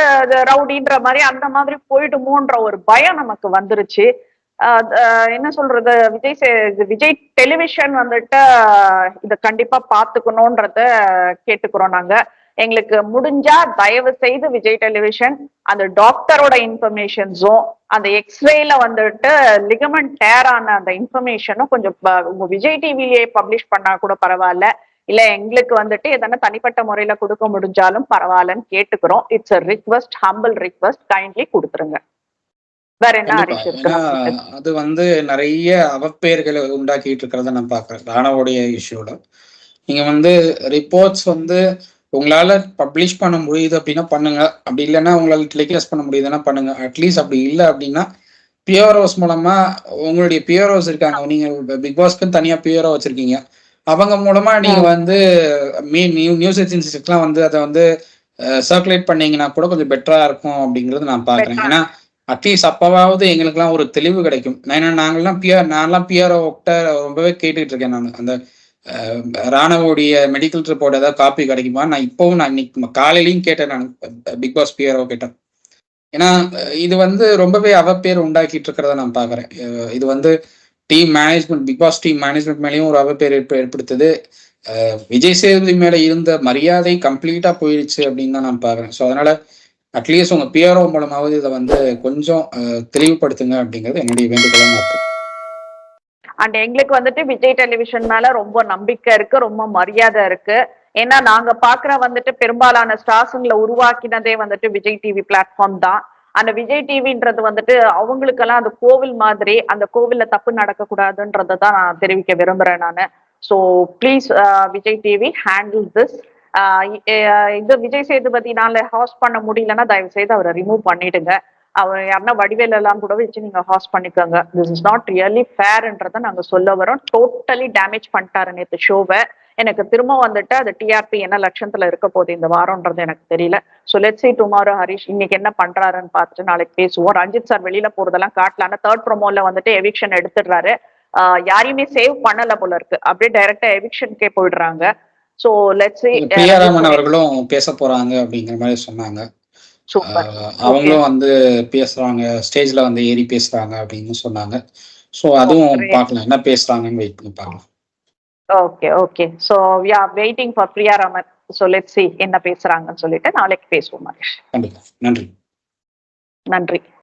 ரவுடின்ற மாதிரி அந்த மாதிரி போயிடுமோன்ற ஒரு பயம் நமக்கு வந்துருச்சு. என்ன சொல்றது, விஜய் டெலிவிஷன் வந்துட்டு இத கண்டிப்பா பாத்துக்கணும்ன்றத கேட்டுக்கிறோம் நாங்க. எங்களுக்கு முடிஞ்சா தயவு செய்து விஜய் டெலிவிஷன் அந்த டாக்டரோட இன்ஃபர்மேஷன்ஸும் அந்த எக்ஸ்ரேல வந்துட்டு லிகமெண்ட் டேர் ஆன அந்த இன்ஃபர்மேஷனும் கொஞ்சம் உங்க விஜய் டிவியே பப்ளிஷ் பண்ணா கூட பரவாயில்ல. இல்ல எங்களுக்கு வந்துட்டு எதனா தனிப்பட்ட முறையில கொடுக்க முடிஞ்சாலும் பரவாயில்லன்னு கேட்டுக்கிறோம். It's a request, humble request, kindly குடுத்துருங்க. வேற என்ன கண்டிப்பா. ஹரிஷ் இருக்கு ஏன்னா, நம்மளுக்கு? அது வந்து நெறைய அவப்பெயர்கள உண்டாக்கிட்டு இருக்கிறத நான் பார்க்குறேன். ராணாவுடைய இஷ்யூல. நீங்க வந்து ரிப்போர்ட்ஸ் வந்து உங்களால பப்ளிஷ் பண்ண முடியுது அப்படின்னா பண்ணுங்க. அப்படி இல்லன்னா உங்களால டெலிகாஸ்ட் பண்ண முடியுதுன்னா பண்ணுங்க. அட்லீஸ்ட் அப்படி இல்ல அப்படின்னா, பிஆர்ஓஸ் மூலமா உங்களுடைய பிஆர்ஓஸ் இருக்காங்க. நீங்க பிக் பாஸ்க்குன்னு தனியா பிஆர்ஓ வச்சிருக்கீங்க. அவங்க மூலமா நீங்க ம். வந்து நியூஸ் ஏஜென்சிஸ்க்குலாம் வந்து அத வந்து சர்க்குலேட் பண்ணீங்கன்னா கூட கொஞ்சம் பெட்டரா இருக்கும் அப்படிங்கிறது நான் பார்க்குறேன். பெட்டரா ஏன்னா, அட்லீஸ்ட் அப்பவாவது எங்களுக்கெல்லாம் ஒரு தெளிவு கிடைக்கும். ஏன்னா நாங்கலாம் நான்லாம் பிஆர்ஓ கிட்ட ரொம்பவே கேட்டுட்டு இருக்கேன் நானு. அந்த ராணாவுடைய மெடிக்கல் ரிப்போர்ட் ஏதாவது காப்பி கிடைக்குமா? நான் இன்னைக்கு காலையிலயும் கேட்டேன் நானு. பிக் பாஸ் பிஆர்ஓ கிட்ட. ஏன்னா, இது வந்து ரொம்பவே அவப்பேர் உண்டாக்கிட்டு இருக்கிறத நான் பார்க்குறேன். இது வந்து team management Bigg Boss team management மேலயும் ஒரு அவப்பேர் ஏற்படுத்துது. விஜய் சேதுபதி மேல இருந்த மரியாதை கம்ப்ளீட்டா போயிடுச்சு அப்படின்னு தான் நான் பார்க்குறேன். ஸோ அதனால அட்லீஸ்ட் உங்க பிஆர்ஓ மூலமாவது இதை வந்து கொஞ்சம் தெளிவுபடுத்துங்க அப்படிங்கிறது என்னுடைய வேண்டுகோளாக இருக்கு. அண்ட் எங்களுக்கு வந்துட்டு விஜய் டெலிவிஷன் மேல ரொம்ப நம்பிக்கை இருக்கு, ரொம்ப மரியாதை இருக்கு. ஏன்னா நாங்க பாக்குற வந்துட்டு பெரும்பாலான ஸ்டார்ஸுங்களை உருவாக்கினதே வந்துட்டு விஜய் டிவி பிளாட்ஃபார்ம் தான். அந்த விஜய் டிவின்றது வந்துட்டு அவங்களுக்கெல்லாம் அந்த கோவில் மாதிரி, அந்த கோவில்ல தப்பு நடக்க கூடாதுன்றதை தான் நான் தெரிவிக்க விரும்புறேன் நானு. So please Vijay TV handle this. இது விஜய் சேதுபதினால ஹாஸ்ட் பண்ண முடியலன்னா தயவு செய்து அவரை ரிமூவ் பண்ணிடுங்க. அவர் யாருன்னா வடிவேல் எல்லாம் கூட வச்சு நீங்க ஹாஸ்ட் பண்ணிக்கோங்க. திஸ் இஸ் நாட் ரியலி ஃபேர்ன்றத நாங்க சொல்ல வரோம். டோட்டலி டேமேஜ் பண்ணிட்டாரு நேத்து ஷோவை. எனக்கு திரும்ப வந்துட்டு அது டிஆர்பி என்ன லட்சத்துல இருக்க போகுது இந்த வாரம்ன்றது எனக்கு தெரியல. So let's sea tomorrow Harish இன்னைக்கு என்ன பண்றாருன்னு பார்த்துட்டு நாளைக்கு பேசுவோம். ரஞ்சித் சார் வெளியில போறதெல்லாம் காட்டலான்னு தேர்ட் ப்ரோமோல வந்துட்டு எவிக்ஷன் எடுத்துடுறாரு. யாரையுமே சேவ் பண்ணல போல இருக்கு. அப்படியே டைரக்டா எவிக்ஷனுக்கே போயிடுறாங்க. ஸோ லெட்ஸ் சீ. பிரியா ராமன் அவர்களும் பேச போறாங்க அப்படிங்கிற மாதிரி சொன்னாங்க. சூப்பர். ஓகே. அவங்களும் வந்து பேசுறாங்க, ஸ்டேஜ்ல வந்து ஏறி பேசுறாங்க அப்படின்னு சொன்னாங்க. ஸோ அதுவும் பார்க்கலாம், என்ன பேசுறாங்கன்னு வெயிட் பண்ணி பார்க்கலாம். Okay, okay. So we are waiting for Priya Raman. So let's see என்ன பேசுறாங்கன்னு சொல்லிட்டு நாளைக்கு பேசுவோம் மகேஷ். கண்டிப்பா. நன்றி. நன்றி.